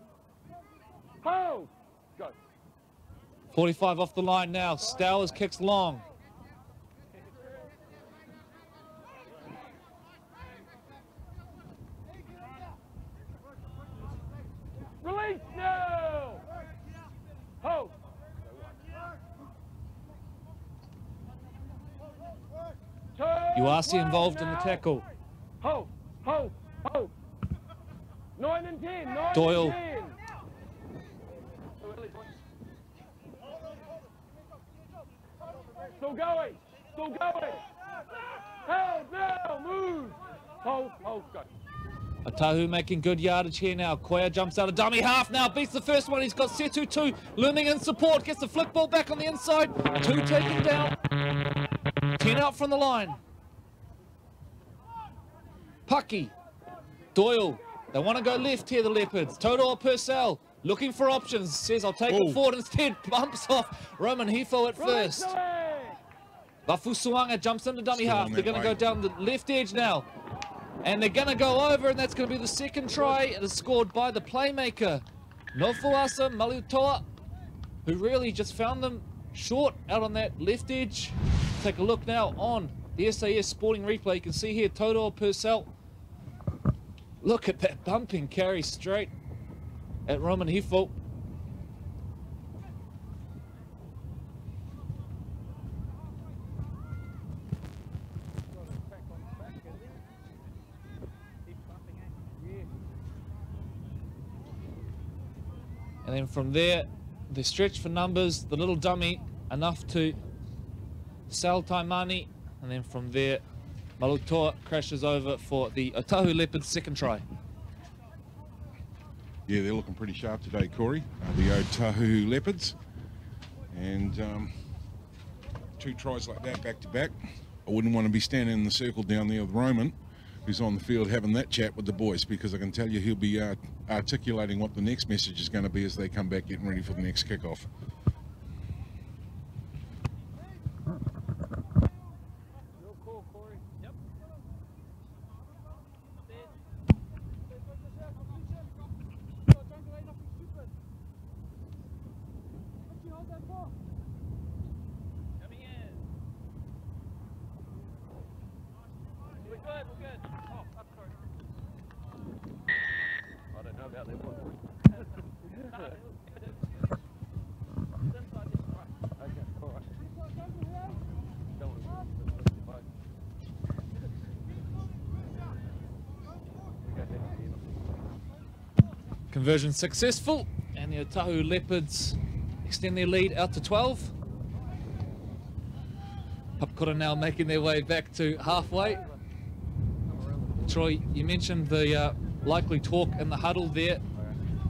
Hold. Go. 45 off the line now. Stowers kicks long. Release now. Hold. Uasi involved in the tackle. Ho, ho, ho. 9 and 10, 9 Doyle. and 10. Still going, still going. Hold now, move. Hold, go. Otahuhu making good yardage here now. Koya jumps out of dummy half now, beats the first one. He's got Setu 2 looming in support, gets the flick ball back on the inside. 2 taken down. 10 out from the line. Pucky. Doyle. They want to go left here, the Leopards. Toto or Purcell looking for options. Says, I'll take it forward instead. Bumps off Roman Hifo at first. Bafu Suanga jumps into dummy half. They're going to go down the left edge now. And they're going to go over, and that's going to be the second try. It is scored by the playmaker, Nofuasa Malutoa, who really just found them short out on that left edge. Take a look now on the SAS Sporting replay. You can see here Toto Purcell. Look at that bumping carry straight at Roman Hifo. And then from there, they stretch for numbers, the little dummy, enough to sell Taimani. And then from there, Malutoa crashes over for the Otahuhu Leopards' second try. Yeah, they're looking pretty sharp today, Corey, the Otahuhu Leopards. And 2 tries like that back to back. I wouldn't want to be standing in the circle down there with Roman, who's on the field having that chat with the boys, because I can tell you he'll be articulating what the next message is going to be as they come back getting ready for the next kickoff. Conversion successful, and the Otahuhu Leopards extend their lead out to 12. Papakura now making their way back to halfway. Troy, you mentioned the likely talk in the huddle there.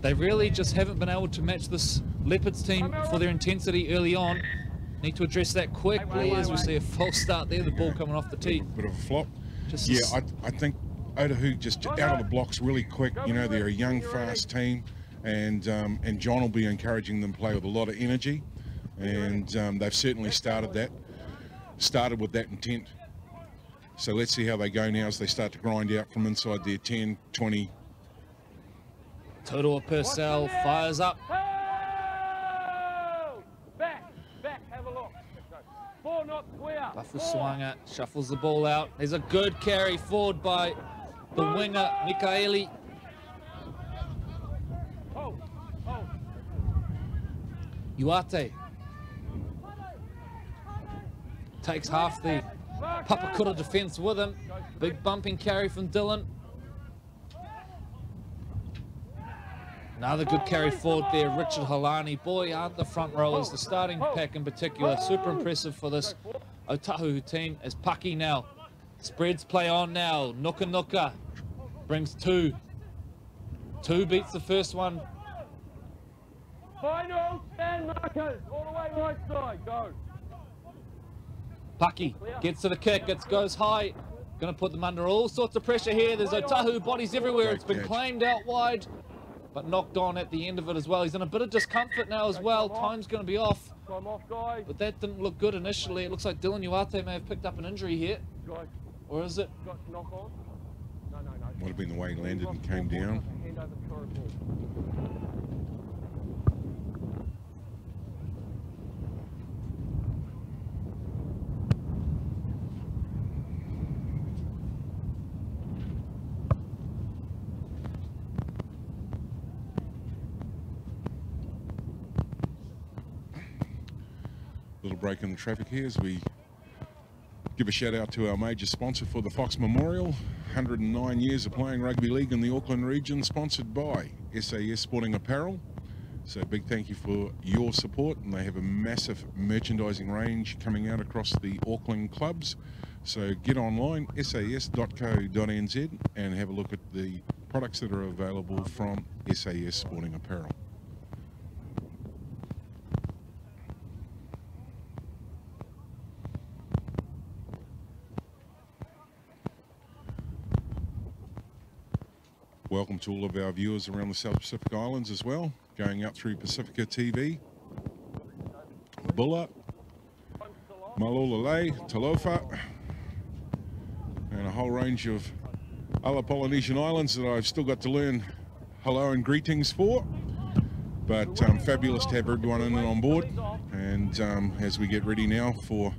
They really just haven't been able to match this Leopards team for their intensity early on. Need to address that quickly as we see a false start there, the ball coming off the tee. Bit of a flop. Yeah, I think Otahuhu just out of the blocks really quick. You know, they're a young, fast team, and John will be encouraging them to play with a lot of energy, and they've certainly started with that intent. So let's see how they go now as they start to grind out from inside their 10, 20. Toto Purcell fires up. Back, have a look. 4 knots clear. Bafu Suanga shuffles the ball out. There's a good carry forward by the winger, Mikaeli. Uate takes half the Papakura defence with him. Big bumping carry from Dylan. Another good carry forward there, Richard Halani. Boy, aren't the front rowers, the starting pack in particular, super impressive for this Otahuhu team. As Pucky now spreads play on now. Nuka Nuka brings 2. 2 beats the first one. Final stand markers all the way right side. Go. Pucky gets to the kick. It goes high. Going to put them under all sorts of pressure here. There's Otahuhu bodies everywhere. It's been claimed out wide, but knocked on at the end of it as well. He's in a bit of discomfort now as well. Time's going to be off. But that didn't look good initially. It looks like Dylan Uate may have picked up an injury here. Or is it? Might have been the way he landed and came down. Little break in the traffic here as we give a shout out to our major sponsor for the Fox Memorial. 109 years of playing rugby league in the Auckland region, sponsored by SAS Sporting Apparel. So big thank you for your support, and they have a massive merchandising range coming out across the Auckland clubs. So get online, sas.co.nz, and have a look at the products that are available from SAS Sporting Apparel. Welcome to all of our viewers around the South Pacific Islands as well, going out through Pacifica TV, Bulla, Malololei, Talofa, and a whole range of other Polynesian islands that I've still got to learn hello and greetings for. But fabulous to have everyone in and on board. And as we get ready now for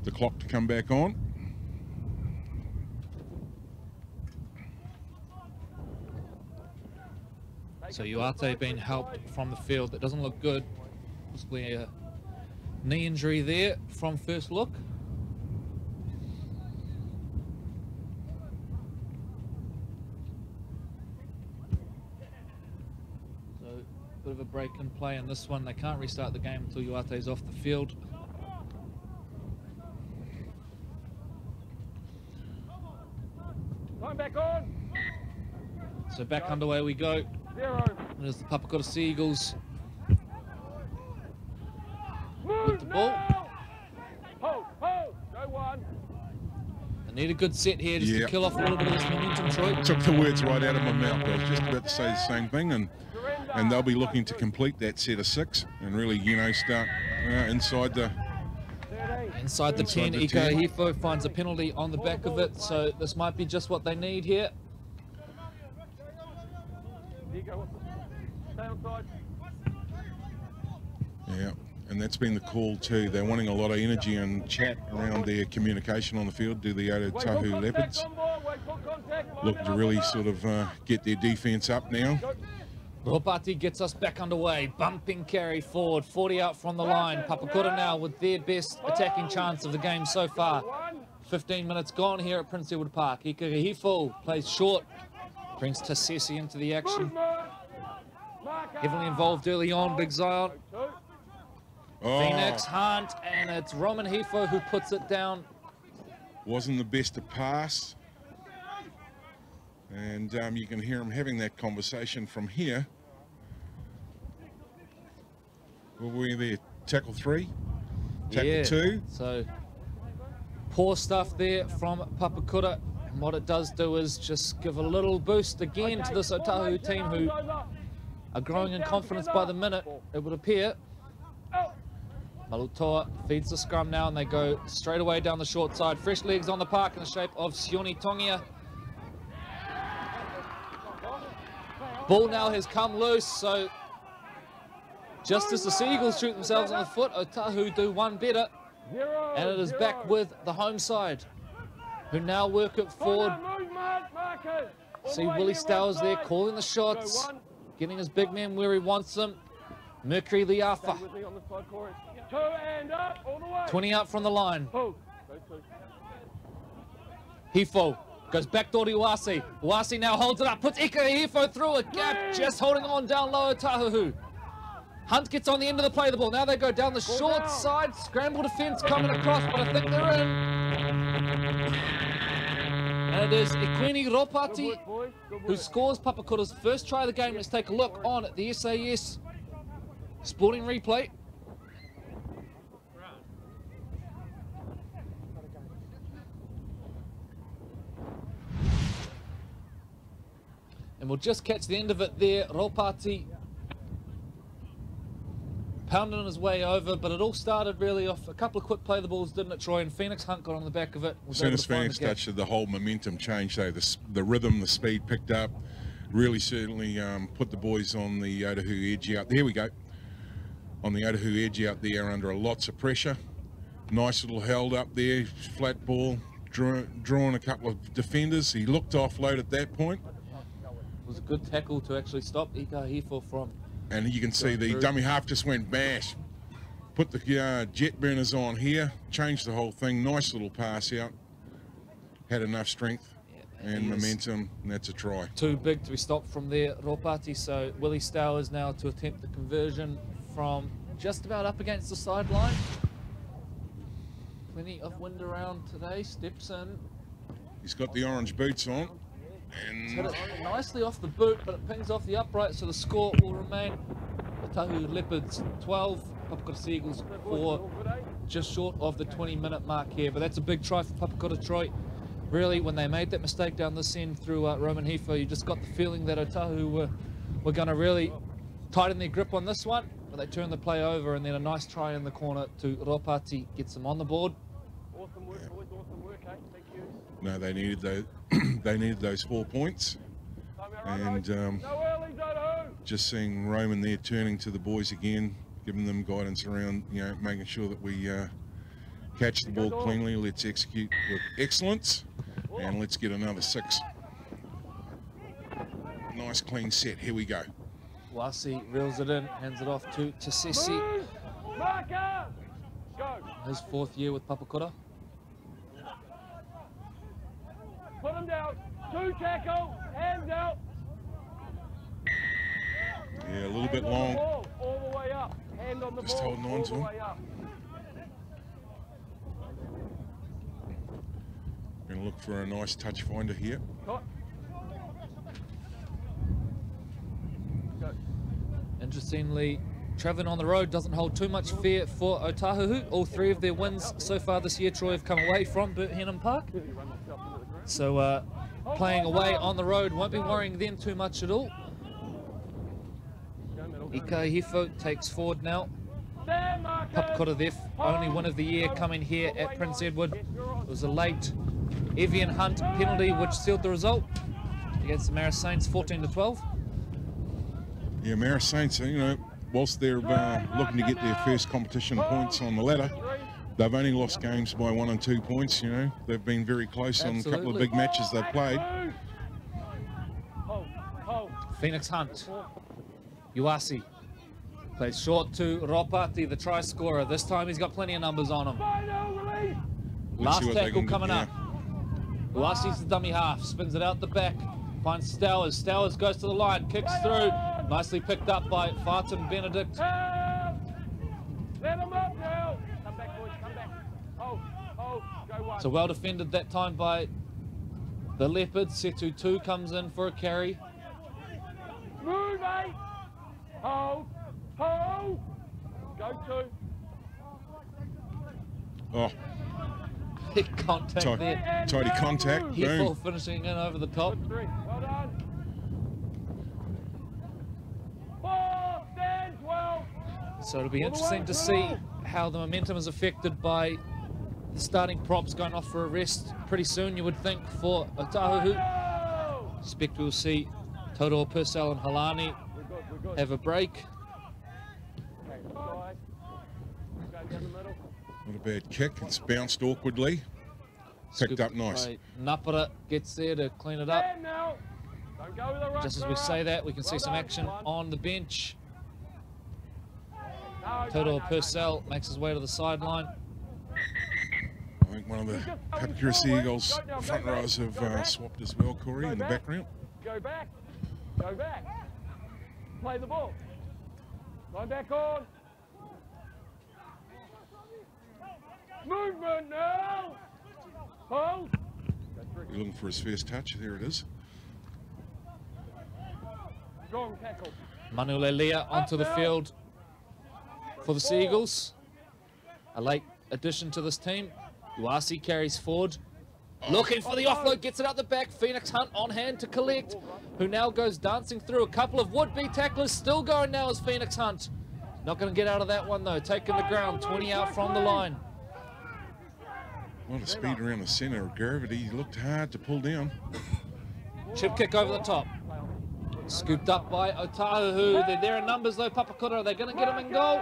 the clock to come back on. So Uate being helped from the field. That doesn't look good. Possibly a knee injury there from first look. So bit of a break in play in this one. They can't restart the game until Uate's off the field. Time back on. So back underway we go. There's the Papakura Seagulls with the ball. Hold, hold, go one. They need a good set here just to kill off a little bit of this momentum, Troy. Took the words right out of my mouth. I was just about to say the same thing, and they'll be looking to complete that set of 6 and really, you know, start inside the 10. Ika Hifo finds a penalty on the back of it, so this might be just what they need here. Yeah, and that's been the call too. They're wanting a lot of energy and chat around their communication on the field. Do the Otahuhu Leopards looking to really sort of get their defence up now? Ropati gets us back underway. Bumping carry forward, 40 out from the line. Papakura now with their best attacking chance of the game so far. 15 minutes gone here at Prince Edward Park. Ika Hifo plays short, brings Tasesi into the action. Heavily involved early on, Big Zion. Phoenix, Hunt, and it's Roman Hifo who puts it down. Wasn't the best to pass. And you can hear him having that conversation from here. What were we there? Tackle 3? Tackle 2? So poor stuff there from Papakura. And what it does do is just give a little boost again to this Otahuhu team, who are growing in confidence by the minute, it would appear. Malutoa feeds the scrum now, and they go straight away down the short side. Fresh legs on the park in the shape of Sione Tongia. Ball now has come loose, so just as the Seagulls shoot themselves on the foot, Otahuhu do one better, and it is back with the home side, who now work it forward. See Willie Stowers there calling the shots, getting his big man where he wants them. Mercury Liafa. 20 out from the line. Hifo goes back door to Uase. Uase now holds it up, puts Ika Hifo through a gap, just holding on down low Otahuhu. Hunt gets on the end of the play of the ball. Now they go down the short side. Scramble defense coming across, but I think they're in. And it is Ikwini Ropati who scores Papakura's first try of the game. Let's take a look on the SAS Sporting replay. And we'll just catch the end of it there. Ropati pounding his way over, but it all started really off a couple of quick play the balls, didn't it, Troy? And Phoenix Hunt got on the back of it. As soon as Phoenix touched it, the whole momentum changed, though. The rhythm, the speed picked up. Really certainly put the boys on the Otahuhu edge out. There we go. On the Otahuhu edge out there under lots of pressure. Nice little held up there, flat ball, drawn a couple of defenders. He looked offload at that point. It was a good tackle to actually stop Otahuhu from. And you can see the dummy half just went bash. Put the jet burners on here, changed the whole thing. Nice little pass out. Had enough strength and momentum, and that's a try. Too big to be stopped from there, Ropati. So Willie Stowers now to attempt the conversion from just about up against the sideline. Plenty of wind around today. Steps in. He's got the orange boots on. And hit it nicely off the boot, but it pings off the upright, so the score will remain Otahuhu Leopards 12, Papakura Seagulls 4, just short of the 20-minute mark here. But that's a big try for Papakura, Troy. Really, when they made that mistake down this end through Roman Hefo, you just got the feeling that Otahuhu were going to really tighten their grip on this one, but they turned the play over, and then a nice try in the corner to Ropati gets them on the board. Awesome work, boys. Awesome work, eh? Thank you. No, they needed those. They needed those 4 points, and just seeing Roman there turning to the boys again, giving them guidance around, making sure that we catch the ball cleanly. Let's execute with excellence, and let's get another 6. Nice clean set. Here we go. Wasi reels it in, hands it off to Tasesi. His 4th year with Papakura. Put him down. 2 tackle. Hands out. Yeah, a little bit long. All the way up. Hand on the Just ball. holding on to him. Going to look for a nice touch finder here. Interestingly, travelling on the road doesn't hold too much fear for Otahuhu. All 3 of their wins so far this year, Troy, have come away from Burthenham Park. So playing away on the road won't be worrying them too much at all. Otahuhu takes forward now. Papakura their only win of the year coming here at Prince Edward. It was a late Evian Hunt penalty which sealed the result against the Marist Saints 14-12. Yeah, Marist Saints, whilst they're looking to get their first competition points on the ladder, they've only lost games by 1 and 2 points. They've been very close on a couple of big matches they've played. Phoenix Hunt, Uasi plays short to Ropati, the try scorer. This time he's got plenty of numbers on him. Last tackle coming up. Uasi's the dummy half, spins it out the back, finds Stowers. Stowers goes to the line, kicks through. Nicely picked up by Farton Benedict. Let him up now. Come back, boys, come back. Hold, go one. So well defended that time by the Leopards. Setu 2 comes in for a carry. Move, mate. Hold. Go 2. Oh. Big contact there. Tidy contact. Hefo finishing in over the top. Well done. 4, stand 12. So it'll be interesting to see how the momentum is affected by the starting props going off for a rest pretty soon, you would think, for Otahuhu. Expect we'll see Toto, Purcell and Halani have a break. Not a bad kick. It's bounced awkwardly. Picked up nice. Napara gets there to clean it up. Just as we say that, we can see some action on the bench. Toto Purcell makes his way to the sideline. I think one of the Papakura Seagulls front rows have swapped as well, Corey, in the background. Go back. Play the ball. Line back on. Movement now. Hold. You're looking for his first touch. There it is. Strong tackle. Manuel Lea onto the field for the Seagulls. A late addition to this team. Uasi carries forward. Looking for the offload, gets it out the back. Phoenix Hunt on hand to collect. who now goes dancing through a couple of would-be tacklers. Still going now as Phoenix Hunt. Not going to get out of that one though. Taking the ground, 20 out from the line. A lot of speed around the centre of gravity. He looked hard to pull down. Chip kick over the top. Scooped up by Otahuhu. They're there in numbers though, Papakura. Are they going to get him in goal?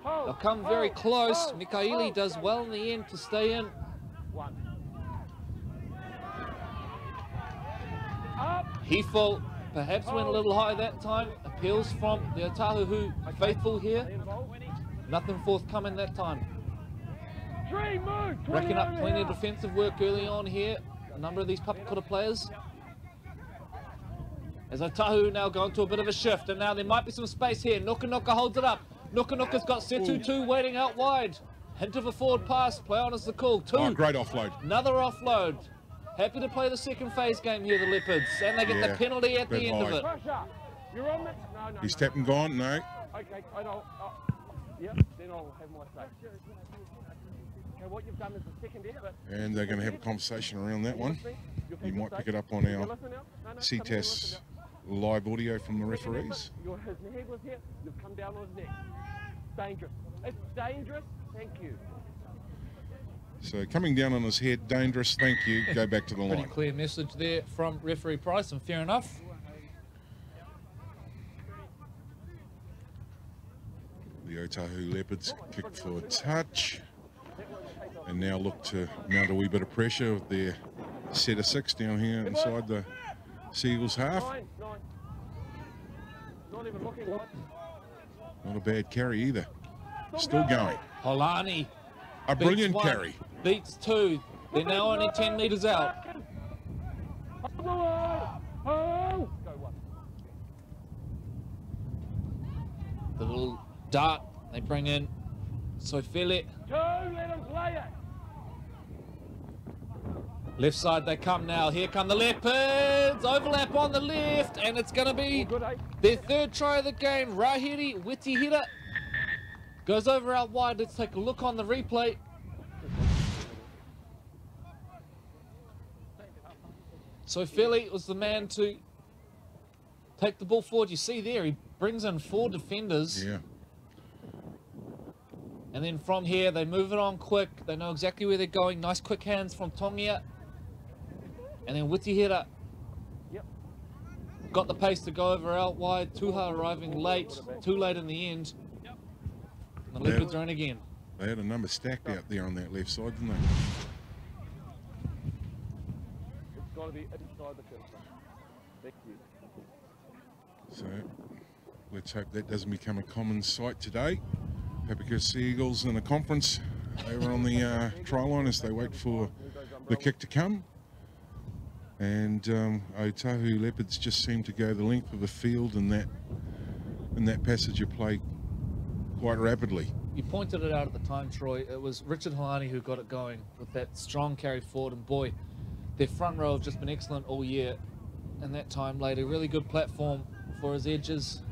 They'll come very close. Mikaeli does well in the end to stay in. Hefel perhaps went a little high that time. Appeals from the Otahuhu faithful here. Nothing forthcoming that time. Racking up plenty of defensive work early on here. A number of these Papakura players. As Otahuhu now going to a bit of a shift, and now there might be some space here. Nuka holds it up. Nuka's got Setu waiting out wide. Hint of a forward pass. Play on as the call. Oh, great offload. Another offload. Happy to play the second phase game here, the Leopards. And they get the penalty at the end of it. He's tapped and gone. No. Okay, I know. Yep, then I'll have my say. Okay, what you've done is the second effort. And they're going to have a conversation around that one. You might pick it up on our Ctas live audio from the referees. His head was here, you've come down on his neck. Dangerous. It's dangerous, thank you. So coming down on his head, dangerous, thank you, go back to the line. Pretty clear message there from referee Price, and fair enough. The Otahuhu Leopards kick for a touch. And now look to mount a wee bit of pressure with their set of 6 down here inside the Seagulls half. Not a bad carry either. Still going. Holani. A brilliant carry. Beats 2. They're now only 10 metres out. The little dart they bring in. Sofele. Let him play it. Left side they come now. Here come the Leopards. Overlap on the left, and it's going to be their third try of the game. Rahiri Witihira goes over out wide. Let's take a look on the replay. So Philly was the man to take the ball forward. You see there, he brings in 4 defenders. Yeah. And then from here, they move it on quick. They know exactly where they're going. Nice quick hands from Tongia. And then Witihira got the pace to go over out wide. Tuha arriving late, too late in the end. And the Leopards are in again. They had a number stacked out there on that left side, didn't they? It's got to be inside the field. Thank you. So let's hope that doesn't become a common sight today. Papakura Seagulls in a conference over on the try line as they wait for the kick to come. And Otahuhu Leopards just seem to go the length of the field in that passage of play quite rapidly. You pointed it out at the time, Troy. It was Richard Holani who got it going with that strong carry forward, and boy, their front row have just been excellent all year, and that time laid a really good platform for his edges.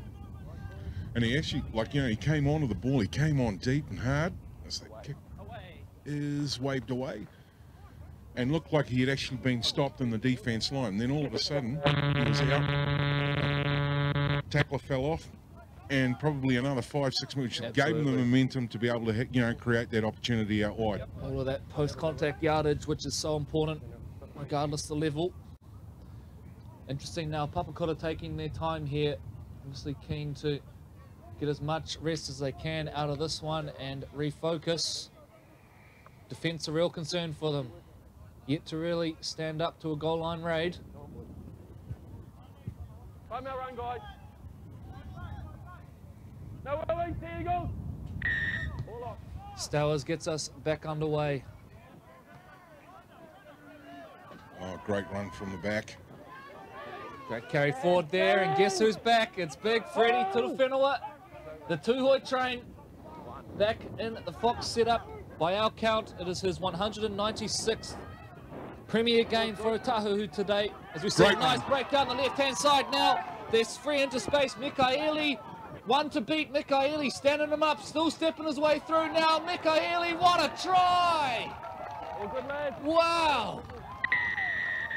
And he actually, like, you know, he came onto the ball, he came on deep and hard as the kick is waved away. And looked like he had actually been stopped in the defence line. And then all of a sudden, he was out. Tackler fell off, and probably another 5-6 minutes gave him the momentum to be able to, you know, create that opportunity out wide. All of that post-contact yardage, which is so important, regardless of the level. Interesting now, Papakura taking their time here, obviously keen to get as much rest as they can out of this one and refocus. Defence a real concern for them. Yet to really stand up to a goal line raid. Time out run, guys. No worries, Seagulls. All off. Stowers gets us back underway. Oh, great run from the back. Great carry forward there, and guess who's back? It's Big Freddie Turuwhenua. The Tuhoi train back in the Fox setup. By our count, it is his 196th Premier game for Otahuhu today. As we see a nice break down the left-hand side now. There's free into space. Mikaeli, one to beat. Mikaeli standing him up, still stepping his way through now. Mikaeli, what a try! All good, man. Wow!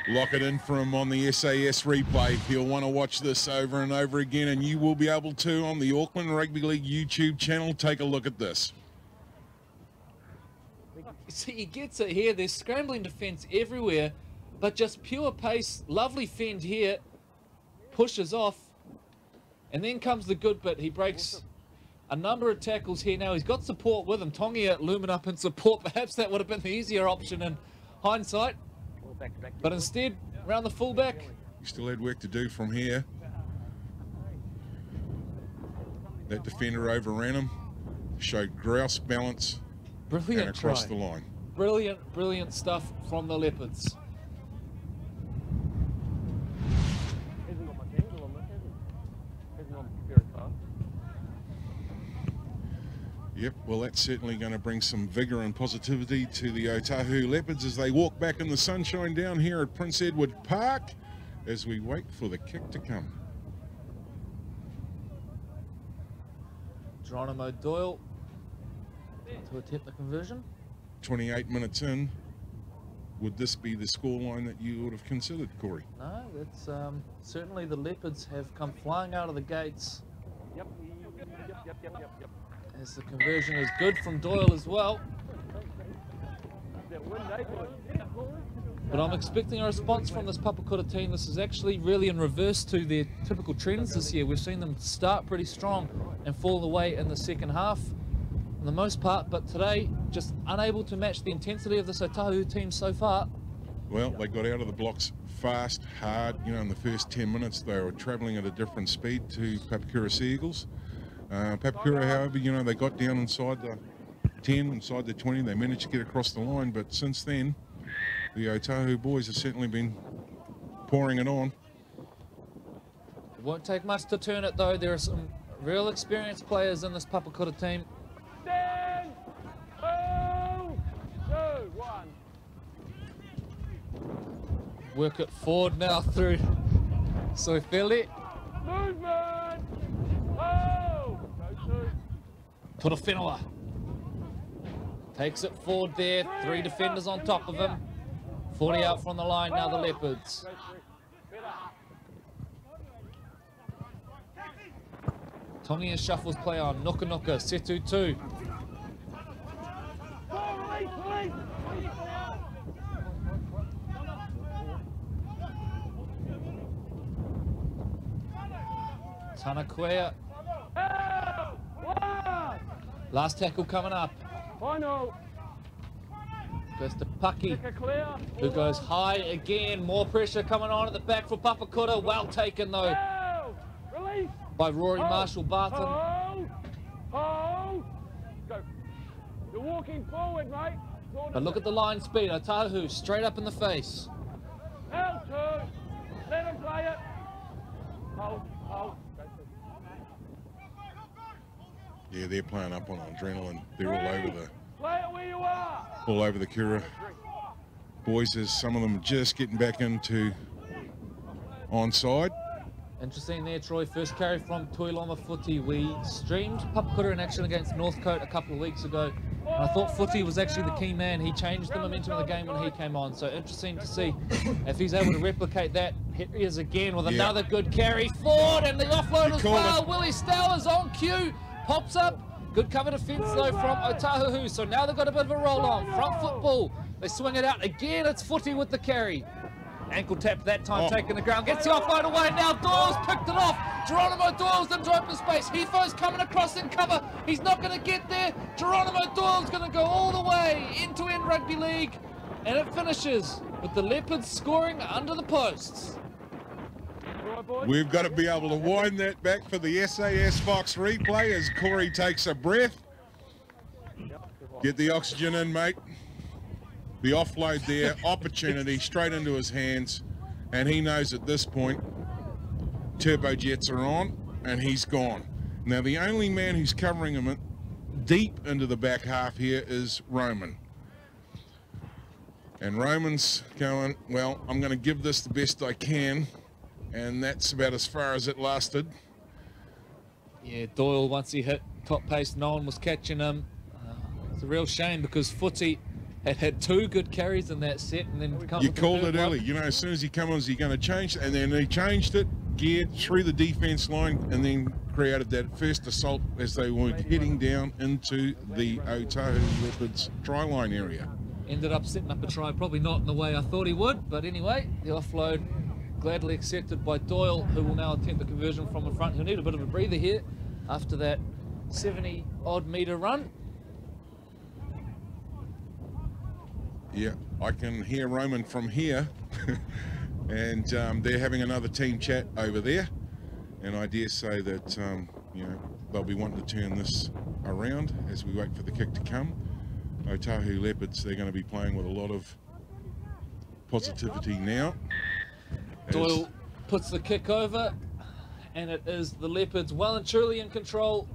Lock it in for him on the SAS replay. He'll want to watch this over and over again, and you will be able to on the Auckland Rugby League YouTube channel. Take a look at this. See, he gets it here. There's scrambling defence everywhere, but just pure pace. Lovely fend here. Pushes off. And then comes the good bit. He breaks a number of tackles here now. He's got support with him. Tongia looming up in support. Perhaps that would have been the easier option in hindsight. But instead, around the fullback. He still had work to do from here. That defender overran him. Showed grouse balance. Brilliant and across try. the line. Brilliant, brilliant stuff from the Leopards. Yep, well that's certainly going to bring some vigour and positivity to the Otahuhu Leopards as they walk back in the sunshine down here at Prince Edward Park as we wait for the kick to come. Geronimo Doyle to attempt the conversion. 28 minutes in, would this be the scoreline that you would have considered, Corey? No, that's certainly the Leopards have come flying out of the gates. Yep. As the conversion is good from Doyle as well. But I'm expecting a response from this Papakura team. This is actually really in reverse to their typical trends this year. We've seen them start pretty strong and fall away in the second half for the most part, but today just unable to match the intensity of this Otahuhu team so far. Well, they got out of the blocks fast, hard. You know, in the first 10 minutes they were travelling at a different speed to Papakura Seagulls. Papakura, however, you know, they got down inside the 10, inside the 20. They managed to get across the line, but since then, the Otahuhu boys have certainly been pouring it on. It won't take much to turn it, though. There are some real experienced players in this Papakura team. 10, 2, 1. Work it forward now through Soifele. Movement. Oh, go to. Turafenua takes it forward there. 3 defenders on top of him. 40 out from the line now, the Leopards. Tongia shuffles play on. Nuka Nuka, Setu 2. Tanakwea. Last tackle coming up. Final. Goes to Paki, who goes high again. More pressure coming on at the back for Papakura. Well taken though by Rory Marshall-Barton. Go. You're walking forward, mate. But look at the line speed. Otahuhu straight up in the face. L2. Let him play it. Hold. Yeah, they're playing up on adrenaline. They're Play it where you are. all over the Kura boys as some of them are just getting back into onside. Interesting there, Troy. First carry from Tuiloma Footy. We streamed Papakura in action against Northcote a couple of weeks ago. And I thought Footy was actually the key man. He changed the momentum of the game when he came on. So interesting to see if he's able to replicate that. Here he is again with another good carry forward and the offload as well. Willie Stowers on cue. Pops up. Good cover defence though from Otahuhu. So now they've got a bit of a roll on. Front football. They swing it out again. It's Footy with the carry. Ankle tap that time, taking the ground. Gets the offload away now. Doyle's picked it off. Geronimo Doyle's into open space. Hifo's coming across in cover. He's not going to get there. Geronimo Doyle's going to go all the way into end rugby league. And it finishes with the Leopards scoring under the posts. We've got to be able to wind that back for the SAS Fox replay as Corey takes a breath. Get the oxygen in, mate. The offload there, opportunity straight into his hands, and he knows at this point turbojets are on and he's gone. Now the only man who's covering him deep into the back half here is Roman. And Roman's going, well, I'm going to give this the best I can, and that's about as far as it lasted. Yeah, Doyle, once he hit top pace, no one was catching him. It's a real shame because Footy had 2 good carries in that set, and then You called it early. You know, as soon as he comes on, is he going to change? And then he changed it, geared through the defence line, and then created that first assault as they were heading down into the Otahuhu Leopards try line area. Ended up setting up a try, probably not in the way I thought he would, but anyway, the offload gladly accepted by Doyle, who will now attempt the conversion from the front. He'll need a bit of a breather here after that 70-odd metre run. Yeah, I can hear Roman from here, and they're having another team chat over there, and I dare say that you know, they'll be wanting to turn this around as we wait for the kick to come. Otahuhu Leopards, they're going to be playing with a lot of positivity now. Doyle puts the kick over, and it is the Leopards well and truly in control,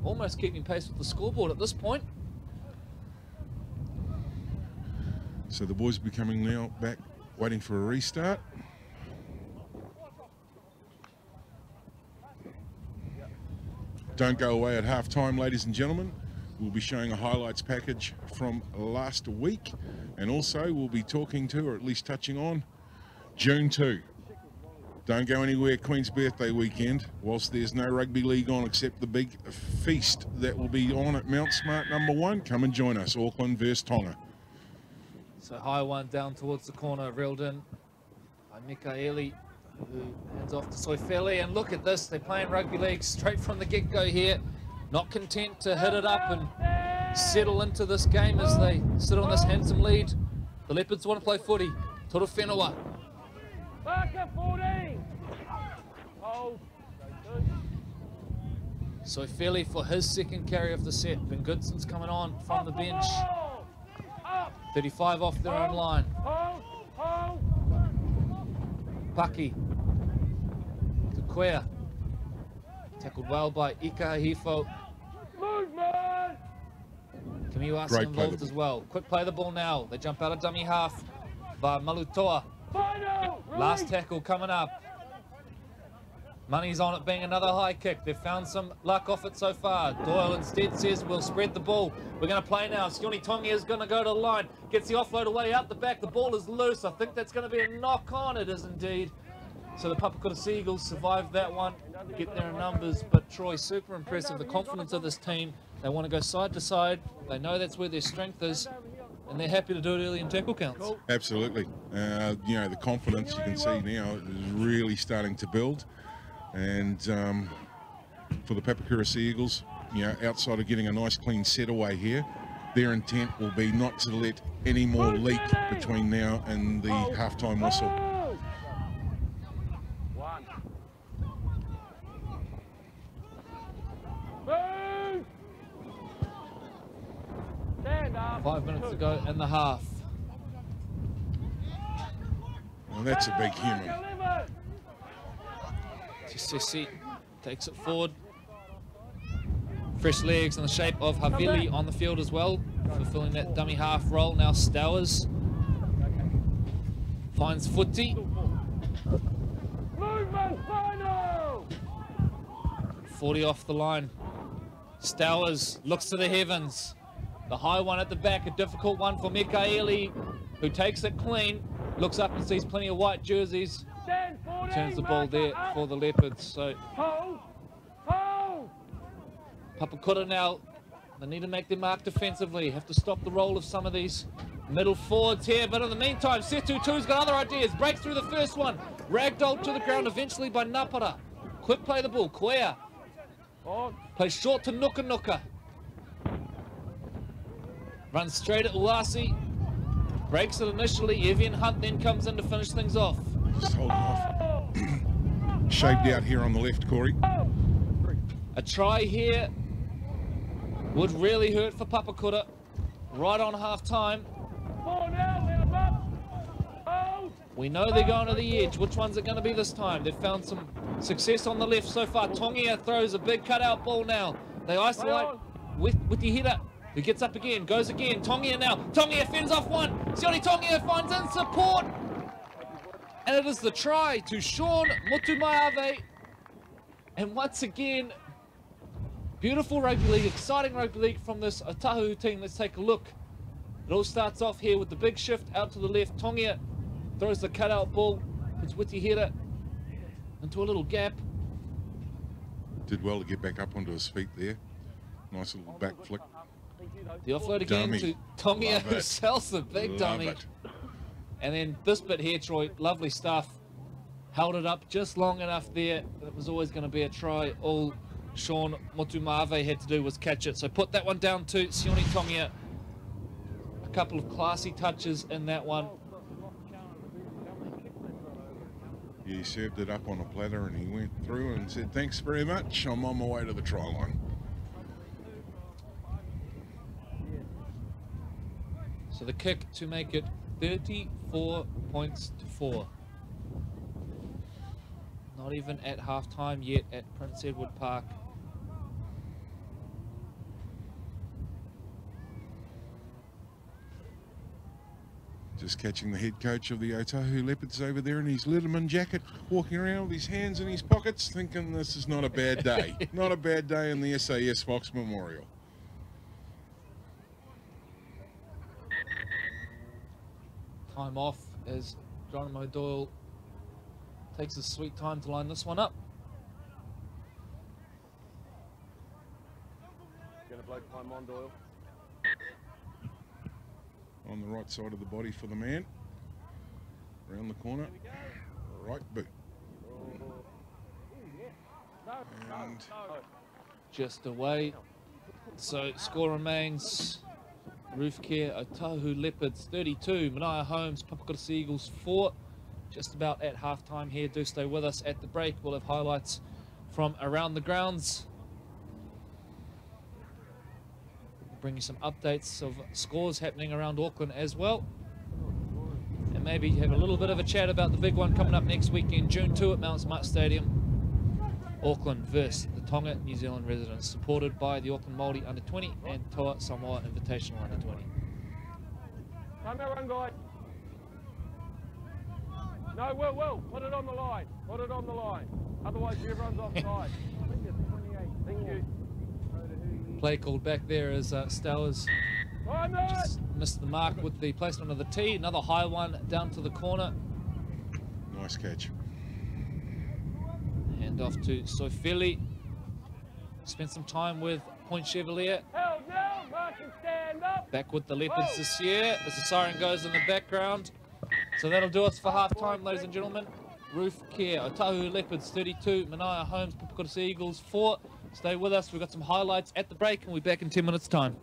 almost keeping pace with the scoreboard at this point. So the boys will be coming now back, waiting for a restart. Don't go away at half-time, ladies and gentlemen. We'll be showing a highlights package from last week, and also we'll be talking to, or at least touching on, June 2. Don't go anywhere, Queen's Birthday weekend, whilst there's no rugby league on except the big feast that will be on at Mount Smart #1. Come and join us, Auckland versus Tonga. So high one down towards the corner, reeled in by Mikaeli, who hands off to Soifele, and look at this, they're playing rugby league straight from the get-go here. Not content to hit it up and settle into this game as they sit on this handsome lead. The Leopards want to play footy. Toro Whenua. Soifele for his second carry of the set. Ben Goodson's coming on from the bench. 35 off their own line. Paki to Quea. Tackled well by Ikahifo. Kamiwasa involved as well. Quick play the ball now. They jump out of dummy half by Malutoa. Last tackle coming up. Money's on it being another high kick. They've found some luck off it so far. Doyle instead says we'll spread the ball. We're going to play now. Sione Tongi is going to go to the line. Gets the offload away out the back. The ball is loose. I think that's going to be a knock on. It is indeed. So the Papakura Seagulls survived that one, get there in numbers. But Troy, super impressive. The confidence of this team. They want to go side to side. They know that's where their strength is. And they're happy to do it early in tackle counts. Absolutely. You know, the confidence you can see now is really starting to build. And for the Papakura Seagulls, you know, outside of getting a nice clean set away here, their intent will be not to let any more leak between now and the halftime whistle. 5 minutes to go in the half. Well, that's a big human. Tisesi takes it forward. Fresh legs in the shape of Havili on the field as well, fulfilling that dummy half role. Now Stowers finds Footy. 40 off the line. Stowers looks to the heavens. The high one at the back, a difficult one for Mikaeli, who takes it clean. Looks up and sees plenty of white jerseys. Turns the ball there for the Leopards. So Papakura now, they need to make their mark defensively. Have to stop the roll of some of these middle forwards here. But in the meantime, Setutu's got other ideas. Breaks through the first one. Ragdolled to the ground eventually by Napara. Quick play the ball. Quea plays short to Nuka Nuka. Runs straight at Uasi. Breaks it initially. Evian Hunt then comes in to finish things off. Just holding off. Shaved out here on the left, Corey. A try here would really hurt for Papakura. Right on half-time. We know they're going to the edge. Which one's it going to be this time? They've found some success on the left so far. Tongia throws a big cutout ball now. They isolate with the header, who gets up again, goes again. Tongia now. Tongia fends off one. Sione Tongia finds in support. And it is the try to Sean Motumaave. And once again, beautiful rugby league, exciting rugby league from this Otahuhu team. Let's take a look It all starts off here with the big shift out to the left. Tongia throws the cutout ball. It's Witi Hira into a little gap. Did well to get back up onto his feet there. Nice little back flick. The offload again Dummy. to Tongia, who it. sells the big Love dummy. it. And then this bit here, Troy, lovely stuff. Held it up just long enough there. It was always going to be a try. All Sean Motumave had to do was catch it. So put that one down to Sione Tongia. A couple of classy touches in that one. He served it up on a platter and he went through and said, thanks very much, I'm on my way to the try line. So the kick to make it 34 points to 4. Not even at half-time yet at Prince Edward Park. Just catching the head coach of the Otahuhu Leopards over there in his Letterman jacket, walking around with his hands in his pockets, thinking this is not a bad day. Not a bad day in the SAS Fox Memorial. Time off as Geronimo Doyle takes his sweet time to line this one up. Gonna blow time on, Doyle. On the right side of the body for the man. Around the corner. Right boot. And Just away. So score remains Roof Care Otahuhu Leopards 32, Manaia Homes Papakura Seagulls 4. Just about at half-time here. Do stay with us at the break. We'll have highlights from around the grounds. We'll bring you some updates of scores happening around Auckland as well. And maybe have a little bit of a chat about the big one coming up next weekend, June 2 at Mount Smart Stadium. Auckland versus the Tonga New Zealand residents, supported by the Auckland Māori Under-20 and Toa Samoa Invitational Under-20. Time out, run, guy. No, Will, put it on the line. Put it on the line. Otherwise, everyone's offside. Thank you. Play called back there as Stowers just missed the mark with the placement of the tee. Another high one down to the corner. nice catch. Hand off to Soifili. Spent some time with Point Chevalier. Held now, mark and stand up. Back with the Leopards this year as the siren goes in the background. So that'll do us for half-time, ladies and gentlemen. Roof Care, Otahuhu Leopards 32, Manaia Homes, Papakura Seagulls 4. Stay with us, we've got some highlights at the break and we'll be back in 10 minutes' time.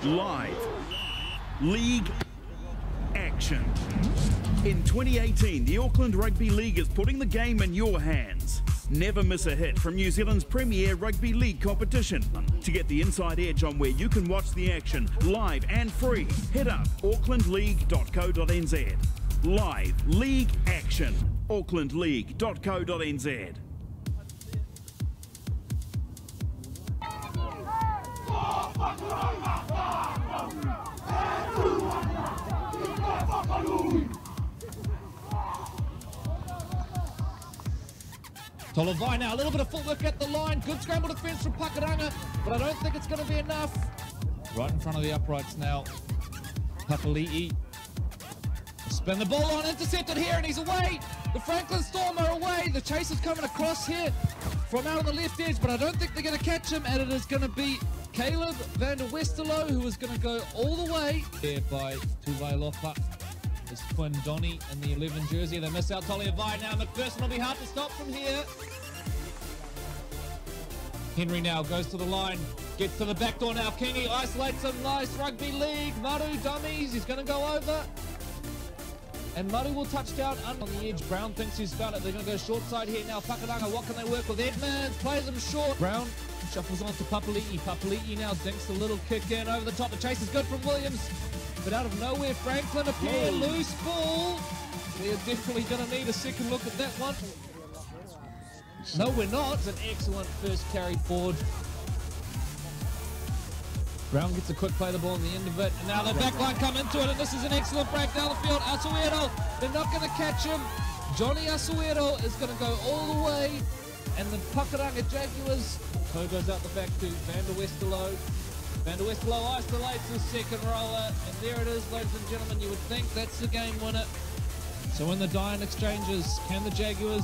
Live league action. In 2018, the Auckland Rugby League is putting the game in your hands. Never miss a hit from New Zealand's premier rugby league competition. To get the inside edge on where you can watch the action live and free, head up aucklandleague.co.nz. Live league action, aucklandleague.co.nz. Tolavai now, a little bit of footwork at the line. Good scramble defence from Pakuranga, but I don't think it's going to be enough. Right in front of the uprights now. Papali'i. Spin the ball on, intercepted here, and he's away. The Franklin Storm are away. The chase is coming across here from out on the left edge, but I don't think they're going to catch him, and it is going to be Caleb van der Westerlo who is going to go all the way. There by Tuvailopa. His twin Donny in the 11 jersey. They miss out Toliavai now. McPherson will be hard to stop from here. Henry now goes to the line. Gets to the back door now. Kingy isolates him. Nice rugby league. Maru dummies. He's going to go over. And Maru will touch down on the edge. Brown thinks he's found it. They're going to go short side here now. Pakuranga, what can they work with? Edmonds plays him short. Brown shuffles on to Papali'i. Papali'i now dinks a little kick in over the top. The chase is good from Williams. But out of nowhere, Franklin, a play a loose ball. We're definitely going to need a second look at that one. No, we're not. It's an excellent first carry forward. Brown gets a quick play the ball on the end of it. And now the back line come into it. And this is an excellent break down the field. Asuero, they're not going to catch him. Johnny Asuero is going to go all the way and the Pakuranga Jaguars. Toe goes out the back to Van der Westerlo. Van der Westerlo isolates his second roller, and there it is, ladies and gentlemen. You would think that's the game winner. So in the dying exchanges, can the Jaguars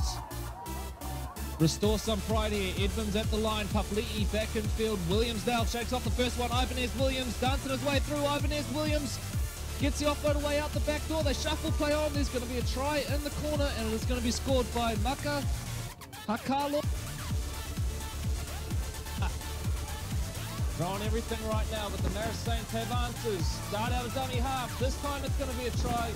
restore some pride here? Edmonds at the line, Papali'i back in field. Williamsdale shakes off the first one. Ibanez Williams dancing his way through. Ibanez Williams gets the offload away out the back door. They shuffle play on. There's going to be a try in the corner, and it's going to be scored by Maka Hakalo. Throwing everything right now, but the Maris Saints have answers. Start out a dummy half. This time it's going to be a try,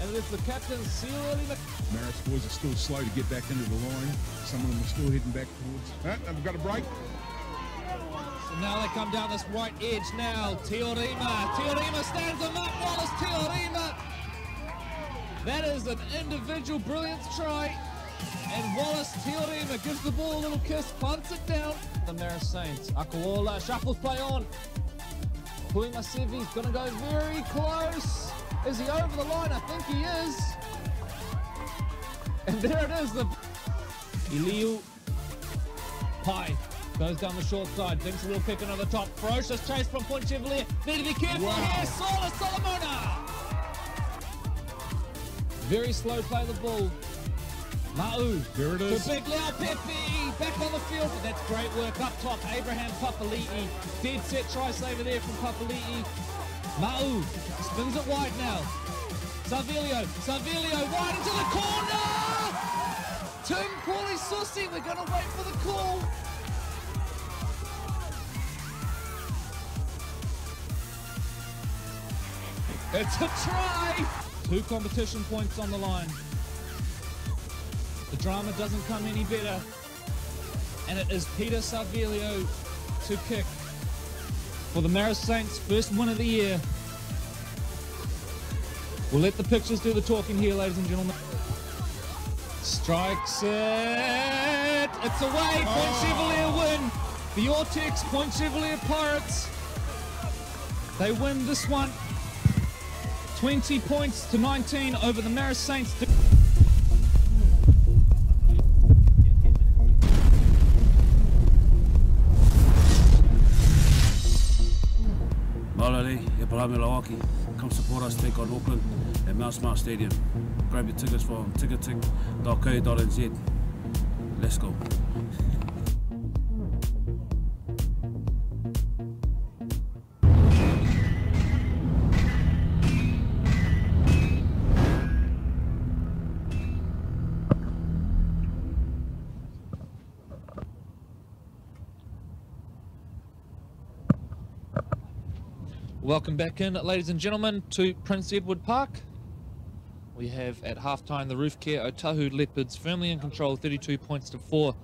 and it is the captain, Sealy. Maris boys are still slow to get back into the line. Some of them are still heading back towards. They've got a break. So now they come down this right edge now. Teorema stands him up. Wallace Teorema. That is an individual brilliance try. And Wallace Teorema gives the ball a little kiss, punts it down. The Maris Saints. Akawola shuffles play on. Puima Sevi's going to go very close. Is he over the line? I think he is. And there it is. The Iliu Pai goes down the short side. Thinks a little pick over the top. Ferocious chase from Point Chevalier. Need to be careful here. Sola Solomona. Very slow play the ball. Ma'u. There it is. To Big Leo Pepe. Back on the field. But that's great work up top. Abraham Papali'i. Dead set try saver there from Papali'i. Ma'u spins it wide now. Savilio wide into the corner. Tim Paulie Susi. We're going to wait for the call. It's a try. 2 competition points on the line. The drama doesn't come any better. And it is Peter Savilio to kick for the Maris Saints' first win of the year. We'll let the pictures do the talking here, ladies and gentlemen. Strikes it. It's away. Point Chevalier win. The Ortex Point Chevalier Pirates. They win this one. 20 points to 19 over the Maris Saints. Malali, Leopards, come support us take on Auckland at Mount Smart Stadium. Grab your tickets from kickoff.co.nz. Let's go. Welcome back in, ladies and gentlemen, to Prince Edward Park. We have at halftime the Roof Care Otahuhu Leopards firmly in control, 32 points to 4.